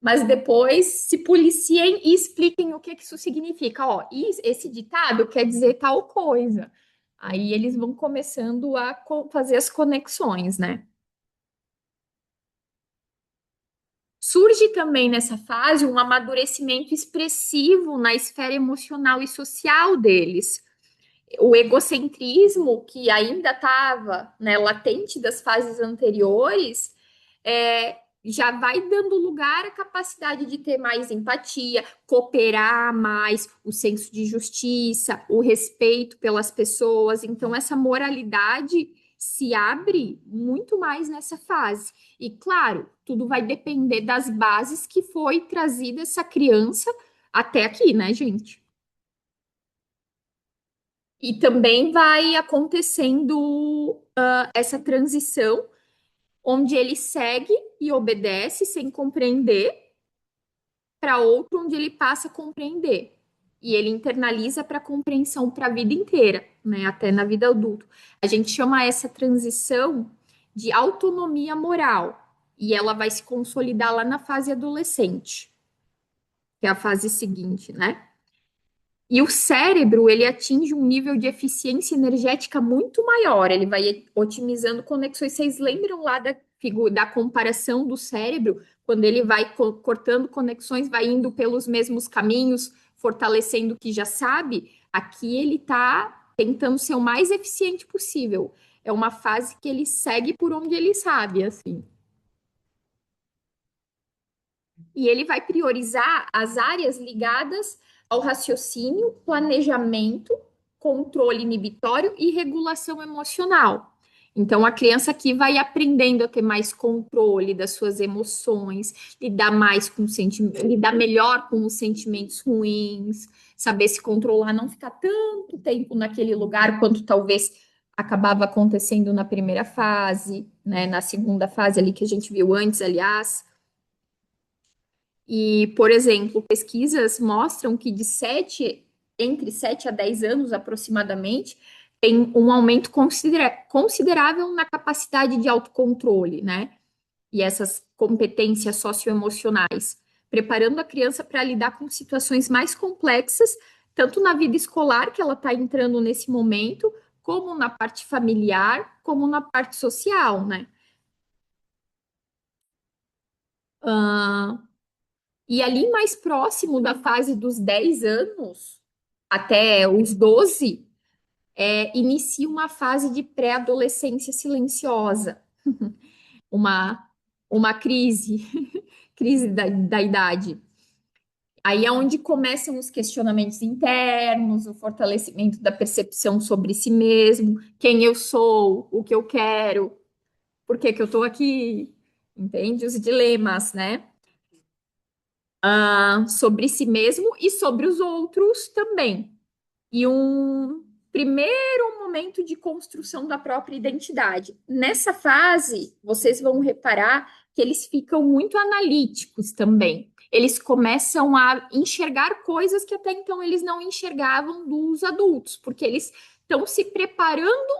Mas depois se policiem e expliquem o que isso significa. Ó, esse ditado quer dizer tal coisa. Aí eles vão começando a fazer as conexões, né? Surge também nessa fase um amadurecimento expressivo na esfera emocional e social deles. O egocentrismo, que ainda estava, né, latente das fases anteriores, já vai dando lugar à capacidade de ter mais empatia, cooperar mais, o senso de justiça, o respeito pelas pessoas. Então, essa moralidade se abre muito mais nessa fase. E, claro, tudo vai depender das bases que foi trazida essa criança até aqui, né, gente? E também vai acontecendo essa transição onde ele segue e obedece sem compreender, para outro onde ele passa a compreender. E ele internaliza para compreensão para a vida inteira, né? Até na vida adulta. A gente chama essa transição de autonomia moral. E ela vai se consolidar lá na fase adolescente, que é a fase seguinte, né? E o cérebro, ele atinge um nível de eficiência energética muito maior, ele vai otimizando conexões. Vocês lembram lá da comparação do cérebro, quando ele vai cortando conexões, vai indo pelos mesmos caminhos, fortalecendo o que já sabe? Aqui ele está tentando ser o mais eficiente possível. É uma fase que ele segue por onde ele sabe, assim. E ele vai priorizar as áreas ligadas ao raciocínio, planejamento, controle inibitório e regulação emocional. Então, a criança aqui vai aprendendo a ter mais controle das suas emoções, lidar melhor com os sentimentos ruins, saber se controlar, não ficar tanto tempo naquele lugar quanto talvez acabava acontecendo na primeira fase, né? Na segunda fase ali que a gente viu antes, aliás. E, por exemplo, pesquisas mostram que entre 7 a 10 anos aproximadamente, tem um aumento considerável na capacidade de autocontrole, né? E essas competências socioemocionais, preparando a criança para lidar com situações mais complexas, tanto na vida escolar, que ela está entrando nesse momento, como na parte familiar, como na parte social, né? E ali mais próximo da fase dos 10 anos, até os 12, inicia uma fase de pré-adolescência silenciosa, uma, uma crise, crise da idade. Aí é onde começam os questionamentos internos, o fortalecimento da percepção sobre si mesmo, quem eu sou, o que eu quero, por que que eu estou aqui, entende? Os dilemas, né? Sobre si mesmo e sobre os outros também. E um primeiro momento de construção da própria identidade. Nessa fase, vocês vão reparar que eles ficam muito analíticos também. Eles começam a enxergar coisas que até então eles não enxergavam dos adultos, porque eles estão se preparando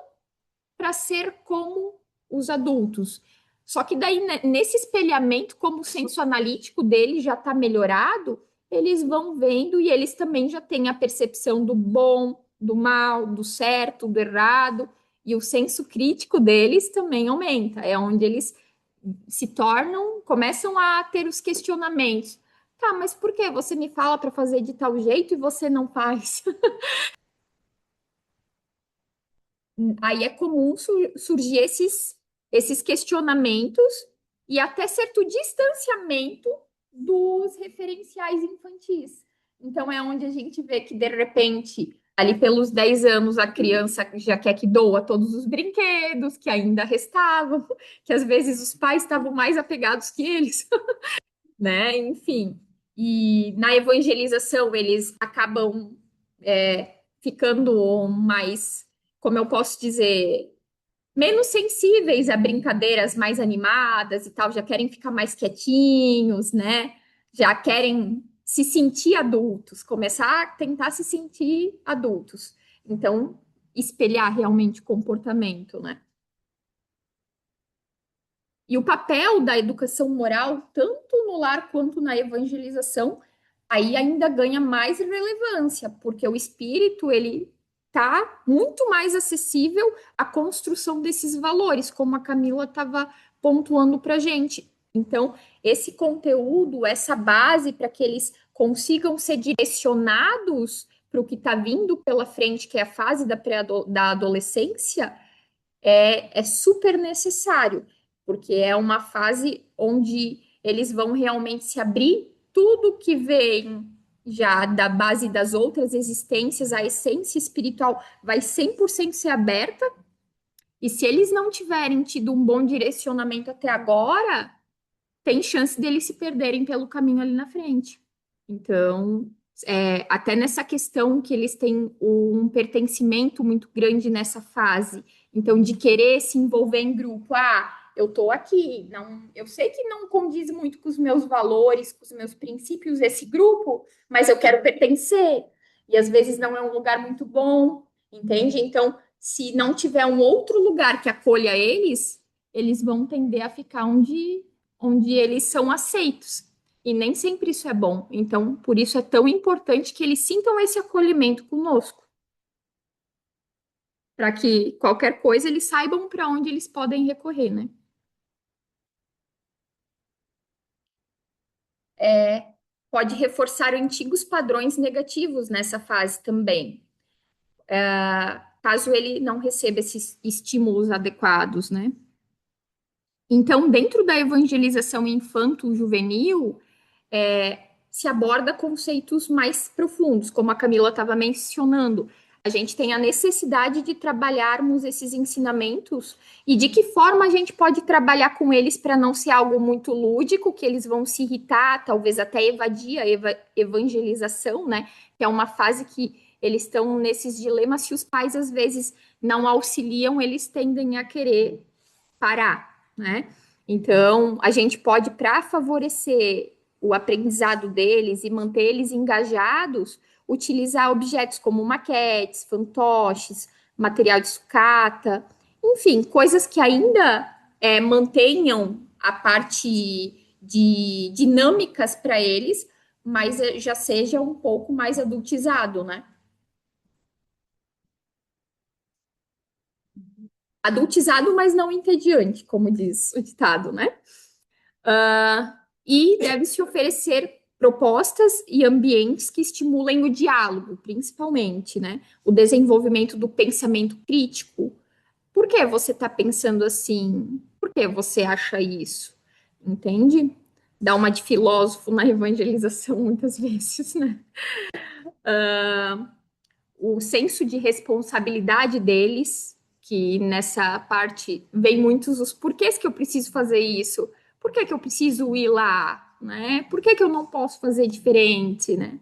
para ser como os adultos. Só que daí, né, nesse espelhamento, como o senso analítico dele já está melhorado, eles vão vendo e eles também já têm a percepção do bom, do mal, do certo, do errado, e o senso crítico deles também aumenta. É onde eles se tornam, começam a ter os questionamentos. Tá, mas por que você me fala para fazer de tal jeito e você não faz? Aí é comum surgir esses questionamentos e até certo distanciamento dos referenciais infantis. Então, é onde a gente vê que, de repente, ali pelos 10 anos, a criança já quer que doa todos os brinquedos que ainda restavam, que às vezes os pais estavam mais apegados que eles, né? Enfim. E na evangelização, eles acabam ficando mais, como eu posso dizer, menos sensíveis a brincadeiras mais animadas e tal, já querem ficar mais quietinhos, né? Já querem se sentir adultos, começar a tentar se sentir adultos. Então, espelhar realmente o comportamento, né? E o papel da educação moral, tanto no lar quanto na evangelização, aí ainda ganha mais relevância, porque o espírito, ele tá muito mais acessível à construção desses valores, como a Camila estava pontuando para gente. Então, esse conteúdo, essa base para que eles consigam ser direcionados para o que está vindo pela frente, que é a fase da adolescência, é super necessário, porque é uma fase onde eles vão realmente se abrir, tudo que vem já da base das outras existências, a essência espiritual vai 100% ser aberta, e se eles não tiverem tido um bom direcionamento até agora, tem chance deles se perderem pelo caminho ali na frente. Então, até nessa questão que eles têm um pertencimento muito grande nessa fase, então de querer se envolver em grupo, eu estou aqui, não, eu sei que não condiz muito com os meus valores, com os meus princípios esse grupo, mas eu quero pertencer. E às vezes não é um lugar muito bom, entende? Então, se não tiver um outro lugar que acolha eles, eles vão tender a ficar onde eles são aceitos. E nem sempre isso é bom. Então, por isso é tão importante que eles sintam esse acolhimento conosco. Para que qualquer coisa eles saibam para onde eles podem recorrer, né? Pode reforçar antigos padrões negativos nessa fase também. Caso ele não receba esses estímulos adequados, né? Então, dentro da evangelização infanto-juvenil, se aborda conceitos mais profundos, como a Camila estava mencionando. A gente tem a necessidade de trabalharmos esses ensinamentos e de que forma a gente pode trabalhar com eles para não ser algo muito lúdico, que eles vão se irritar, talvez até evadir a evangelização, né? Que é uma fase que eles estão nesses dilemas. Se os pais às vezes não auxiliam, eles tendem a querer parar, né? Então, a gente pode, para favorecer o aprendizado deles e manter eles engajados, utilizar objetos como maquetes, fantoches, material de sucata, enfim, coisas que ainda mantenham a parte de dinâmicas para eles, mas já seja um pouco mais adultizado, né? Adultizado, mas não entediante, como diz o ditado, né? E deve-se oferecer propostas e ambientes que estimulem o diálogo, principalmente, né? O desenvolvimento do pensamento crítico. Por que você está pensando assim? Por que você acha isso? Entende? Dá uma de filósofo na evangelização muitas vezes, né? O senso de responsabilidade deles, que nessa parte vem muitos os porquês que eu preciso fazer isso, por que eu preciso ir lá, né? Por que eu não posso fazer diferente, né?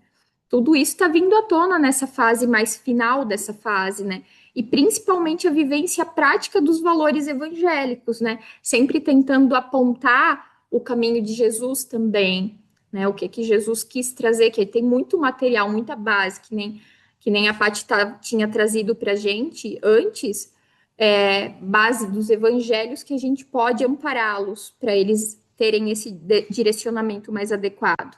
Tudo isso está vindo à tona nessa fase mais final dessa fase, né? E principalmente a vivência prática dos valores evangélicos, né? Sempre tentando apontar o caminho de Jesus também, né? O que Jesus quis trazer, que tem muito material, muita base, que nem a Paty tinha trazido para a gente antes, base dos evangelhos que a gente pode ampará-los para eles terem esse direcionamento mais adequado.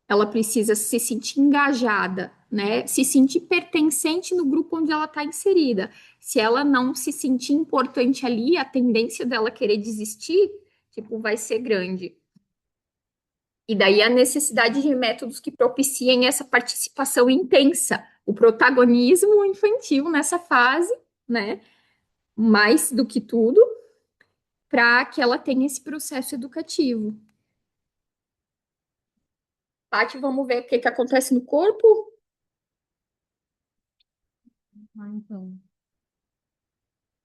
Ela precisa se sentir engajada, né? Se sentir pertencente no grupo onde ela está inserida. Se ela não se sentir importante ali, a tendência dela querer desistir, tipo, vai ser grande. E daí a necessidade de métodos que propiciem essa participação intensa, o protagonismo infantil nessa fase, né? Mais do que tudo, para que ela tenha esse processo educativo. Paty, vamos ver o que acontece no corpo? Então,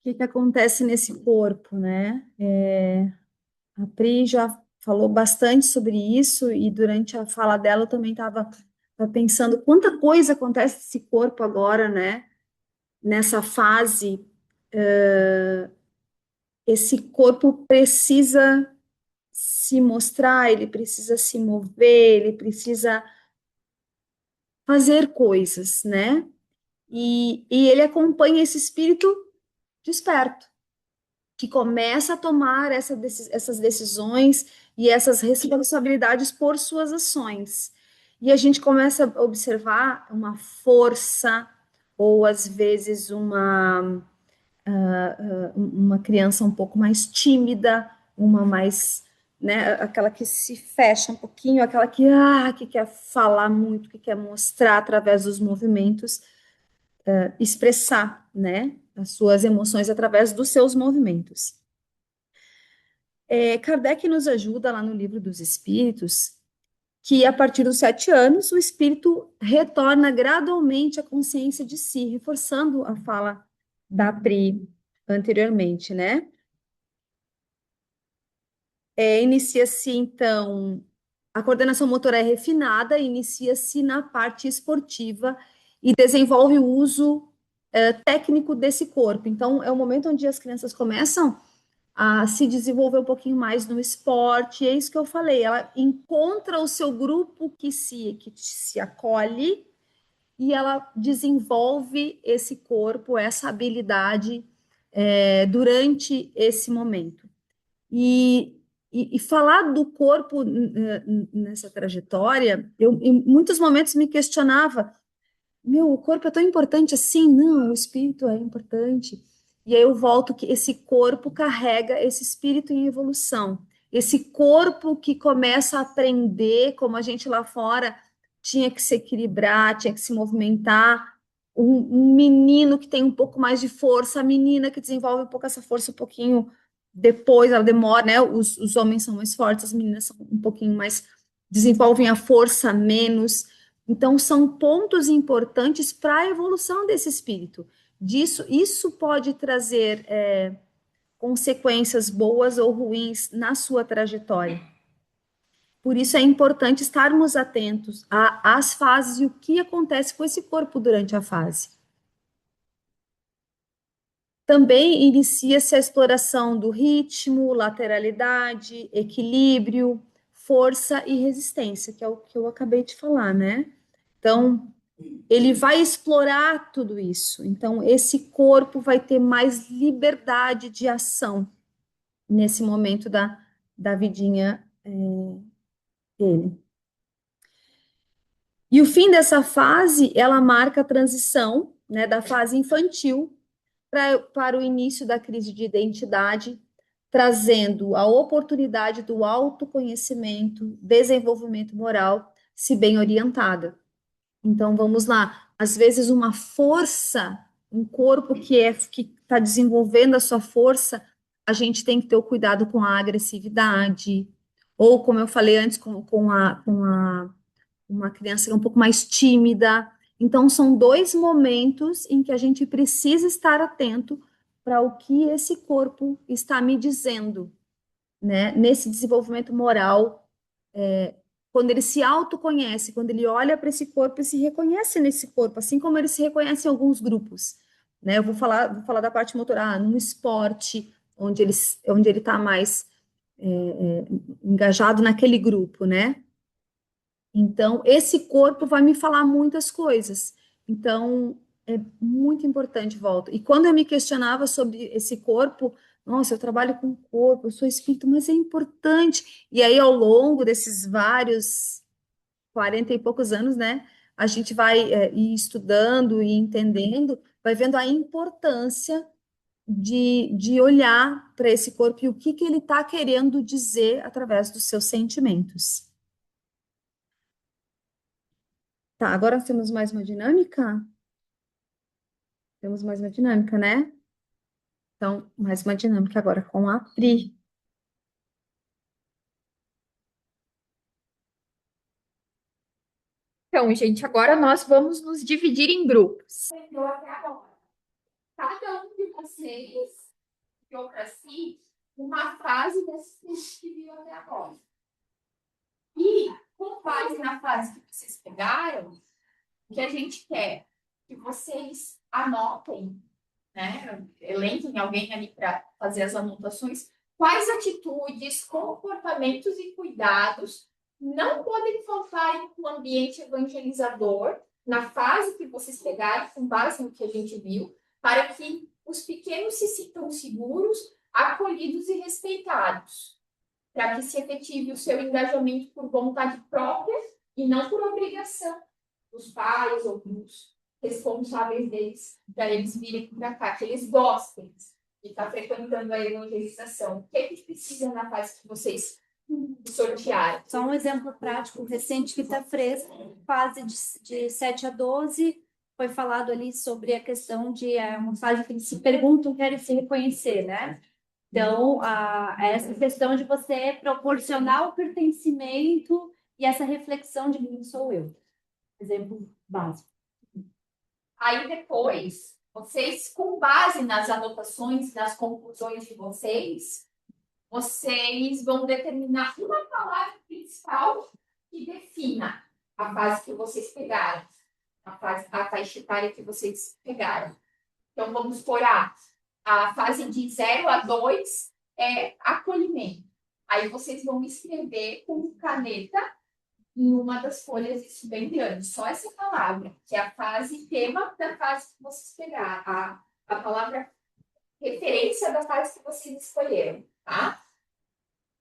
o que acontece nesse corpo, né? A Pri já falou bastante sobre isso e durante a fala dela eu também estava pensando quanta coisa acontece nesse corpo agora, né? Nessa fase, esse corpo precisa se mostrar, ele precisa se mover, ele precisa fazer coisas, né? E ele acompanha esse espírito desperto, que começa a tomar essas decisões e essas responsabilidades por suas ações. E a gente começa a observar uma força, ou às vezes uma criança um pouco mais tímida, uma mais, né, aquela que se fecha um pouquinho, aquela que quer falar muito, que quer mostrar através dos movimentos, expressar, né, as suas emoções através dos seus movimentos. Kardec nos ajuda lá no Livro dos Espíritos, que a partir dos 7 anos, o espírito retorna gradualmente à consciência de si, reforçando a fala da Pri anteriormente, né? Inicia-se, então, a coordenação motora é refinada, inicia-se na parte esportiva e desenvolve o uso técnico desse corpo. Então, é o momento onde as crianças começam a se desenvolver um pouquinho mais no esporte, e é isso que eu falei, ela encontra o seu grupo que se acolhe e ela desenvolve esse corpo, essa habilidade durante esse momento. E falar do corpo nessa trajetória, eu em muitos momentos me questionava, o corpo é tão importante assim? Não, o espírito é importante. E aí eu volto que esse corpo carrega esse espírito em evolução. Esse corpo que começa a aprender, como a gente lá fora tinha que se equilibrar, tinha que se movimentar. Um menino que tem um pouco mais de força, a menina que desenvolve um pouco essa força um pouquinho depois, ela demora, né? Os homens são mais fortes, as meninas são um pouquinho mais, desenvolvem a força menos. Então, são pontos importantes para a evolução desse espírito. Isso pode trazer consequências boas ou ruins na sua trajetória. Por isso é importante estarmos atentos às fases e o que acontece com esse corpo durante a fase. Também inicia-se a exploração do ritmo, lateralidade, equilíbrio, força e resistência, que é o que eu acabei de falar, né? Então, ele vai explorar tudo isso. Então, esse corpo vai ter mais liberdade de ação nesse momento da vidinha dele. E o fim dessa fase, ela marca a transição, né, da fase infantil para o início da crise de identidade, trazendo a oportunidade do autoconhecimento, desenvolvimento moral, se bem orientada. Então, vamos lá. Às vezes, uma força, um corpo que está desenvolvendo a sua força, a gente tem que ter o cuidado com a agressividade, ou, como eu falei antes, com uma criança que é um pouco mais tímida. Então, são 2 momentos em que a gente precisa estar atento para o que esse corpo está me dizendo, né? Nesse desenvolvimento moral, quando ele se autoconhece, quando ele olha para esse corpo e se reconhece nesse corpo, assim como ele se reconhece em alguns grupos, né? Eu vou falar da parte motora, no esporte, onde ele está mais engajado naquele grupo, né? Então, esse corpo vai me falar muitas coisas. Então, é muito importante, volta. E quando eu me questionava sobre esse corpo, nossa, eu trabalho com corpo, eu sou espírito, mas é importante. E aí, ao longo desses vários 40 e poucos anos, né, a gente vai ir estudando e entendendo, vai vendo a importância de olhar para esse corpo e o que ele está querendo dizer através dos seus sentimentos. Tá, agora nós temos mais uma dinâmica? Temos mais uma dinâmica, né? Então, mais uma dinâmica agora com a Pri. Então, gente, agora nós vamos nos dividir em grupos. Aprendeu até agora. Cada um de vocês criou para si uma fase desse texto que viu até agora. E, com base na fase que vocês pegaram, o que a gente quer que vocês anotem, né? Elenquem alguém ali para fazer as anotações. Quais atitudes, comportamentos e cuidados não podem faltar em um ambiente evangelizador, na fase que vocês pegaram, com base no que a gente viu, para que os pequenos se sintam seguros, acolhidos e respeitados, para que se efetive o seu engajamento por vontade própria e não por obrigação dos pais ou dos responsáveis deles, para eles virem para cá, que eles gostem de estar frequentando a evangelização. O que é que precisa na fase que vocês sortearam? Só um exemplo prático recente que está fresco, fase de 7 a 12, foi falado ali sobre a questão de uma fase que eles se perguntam, querem se reconhecer, né? Então, essa questão de você proporcionar o pertencimento e essa reflexão de quem sou eu. Exemplo básico. Aí depois, vocês, com base nas anotações, nas conclusões de vocês vão determinar uma palavra principal que defina a fase que vocês pegaram, a faixa etária que vocês pegaram. Então, vamos por a fase de 0 a 2 é acolhimento. Aí vocês vão escrever com caneta em uma das folhas, isso bem grande, só essa palavra, que é a fase tema da fase que vocês pegaram, a palavra referência da fase que vocês escolheram, tá?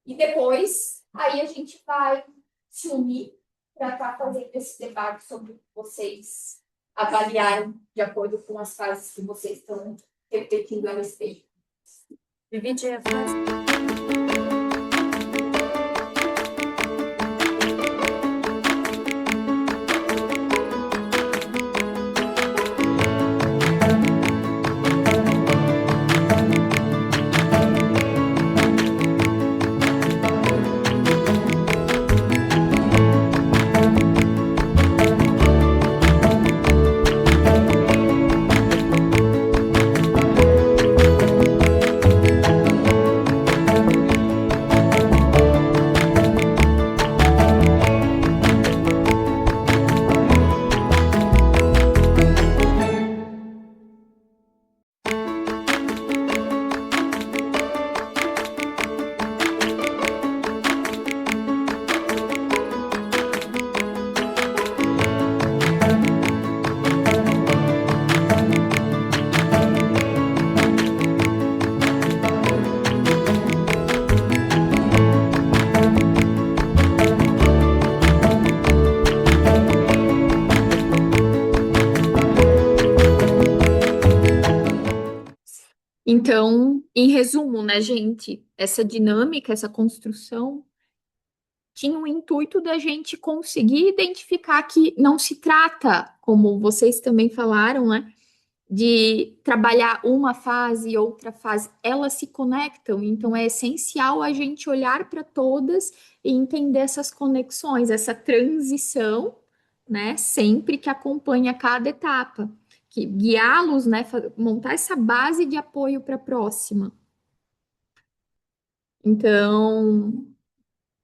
E depois, aí a gente vai se unir para estar fazendo esse debate sobre o que vocês avaliaram de acordo com as fases que vocês estão repetindo a respeito. Dividir a fase. Então, em resumo, né, gente, essa dinâmica, essa construção tinha o intuito da gente conseguir identificar que não se trata, como vocês também falaram, né, de trabalhar uma fase e outra fase, elas se conectam, então é essencial a gente olhar para todas e entender essas conexões, essa transição, né, sempre que acompanha cada etapa, que guiá-los, né, montar essa base de apoio para a próxima. Então,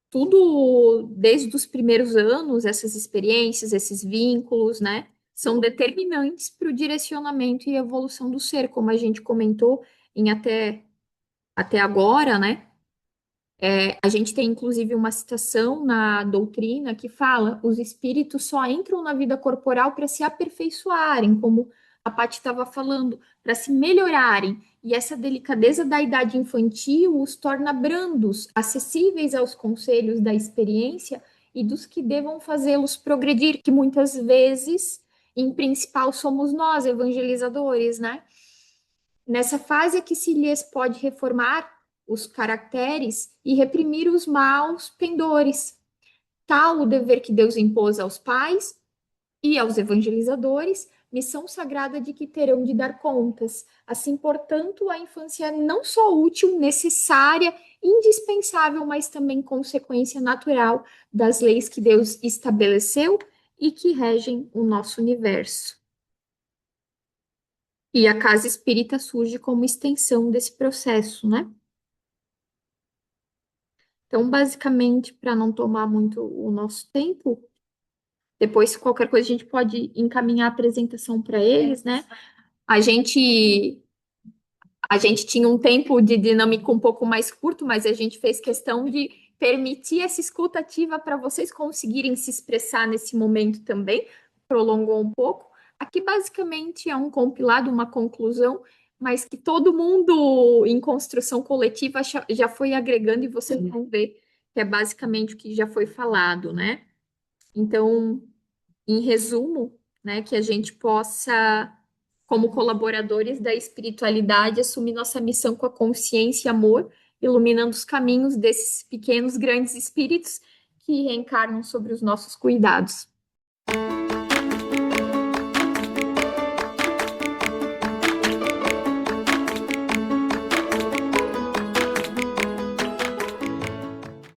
tudo desde os primeiros anos, essas experiências, esses vínculos, né, são determinantes para o direcionamento e evolução do ser, como a gente comentou em até agora, né? A gente tem inclusive uma citação na doutrina que fala: os espíritos só entram na vida corporal para se aperfeiçoarem, como a Paty estava falando, para se melhorarem. E essa delicadeza da idade infantil os torna brandos, acessíveis aos conselhos da experiência e dos que devam fazê-los progredir, que muitas vezes, em principal, somos nós, evangelizadores, né? Nessa fase é que se lhes pode reformar os caracteres e reprimir os maus pendores. Tal o dever que Deus impôs aos pais e aos evangelizadores, missão sagrada de que terão de dar contas. Assim, portanto, a infância é não só útil, necessária, indispensável, mas também consequência natural das leis que Deus estabeleceu e que regem o nosso universo. E a casa espírita surge como extensão desse processo, né? Então, basicamente, para não tomar muito o nosso tempo, depois, qualquer coisa, a gente pode encaminhar a apresentação para eles, né? A gente, a gente tinha um tempo de dinâmica um pouco mais curto, mas a gente fez questão de permitir essa escuta ativa para vocês conseguirem se expressar nesse momento também, prolongou um pouco. Aqui, basicamente, é um compilado, uma conclusão, mas que todo mundo em construção coletiva já foi agregando e vocês vão ver que é basicamente o que já foi falado, né? Então, em resumo, né, que a gente possa, como colaboradores da espiritualidade, assumir nossa missão com a consciência e amor, iluminando os caminhos desses pequenos, grandes espíritos que reencarnam sobre os nossos cuidados.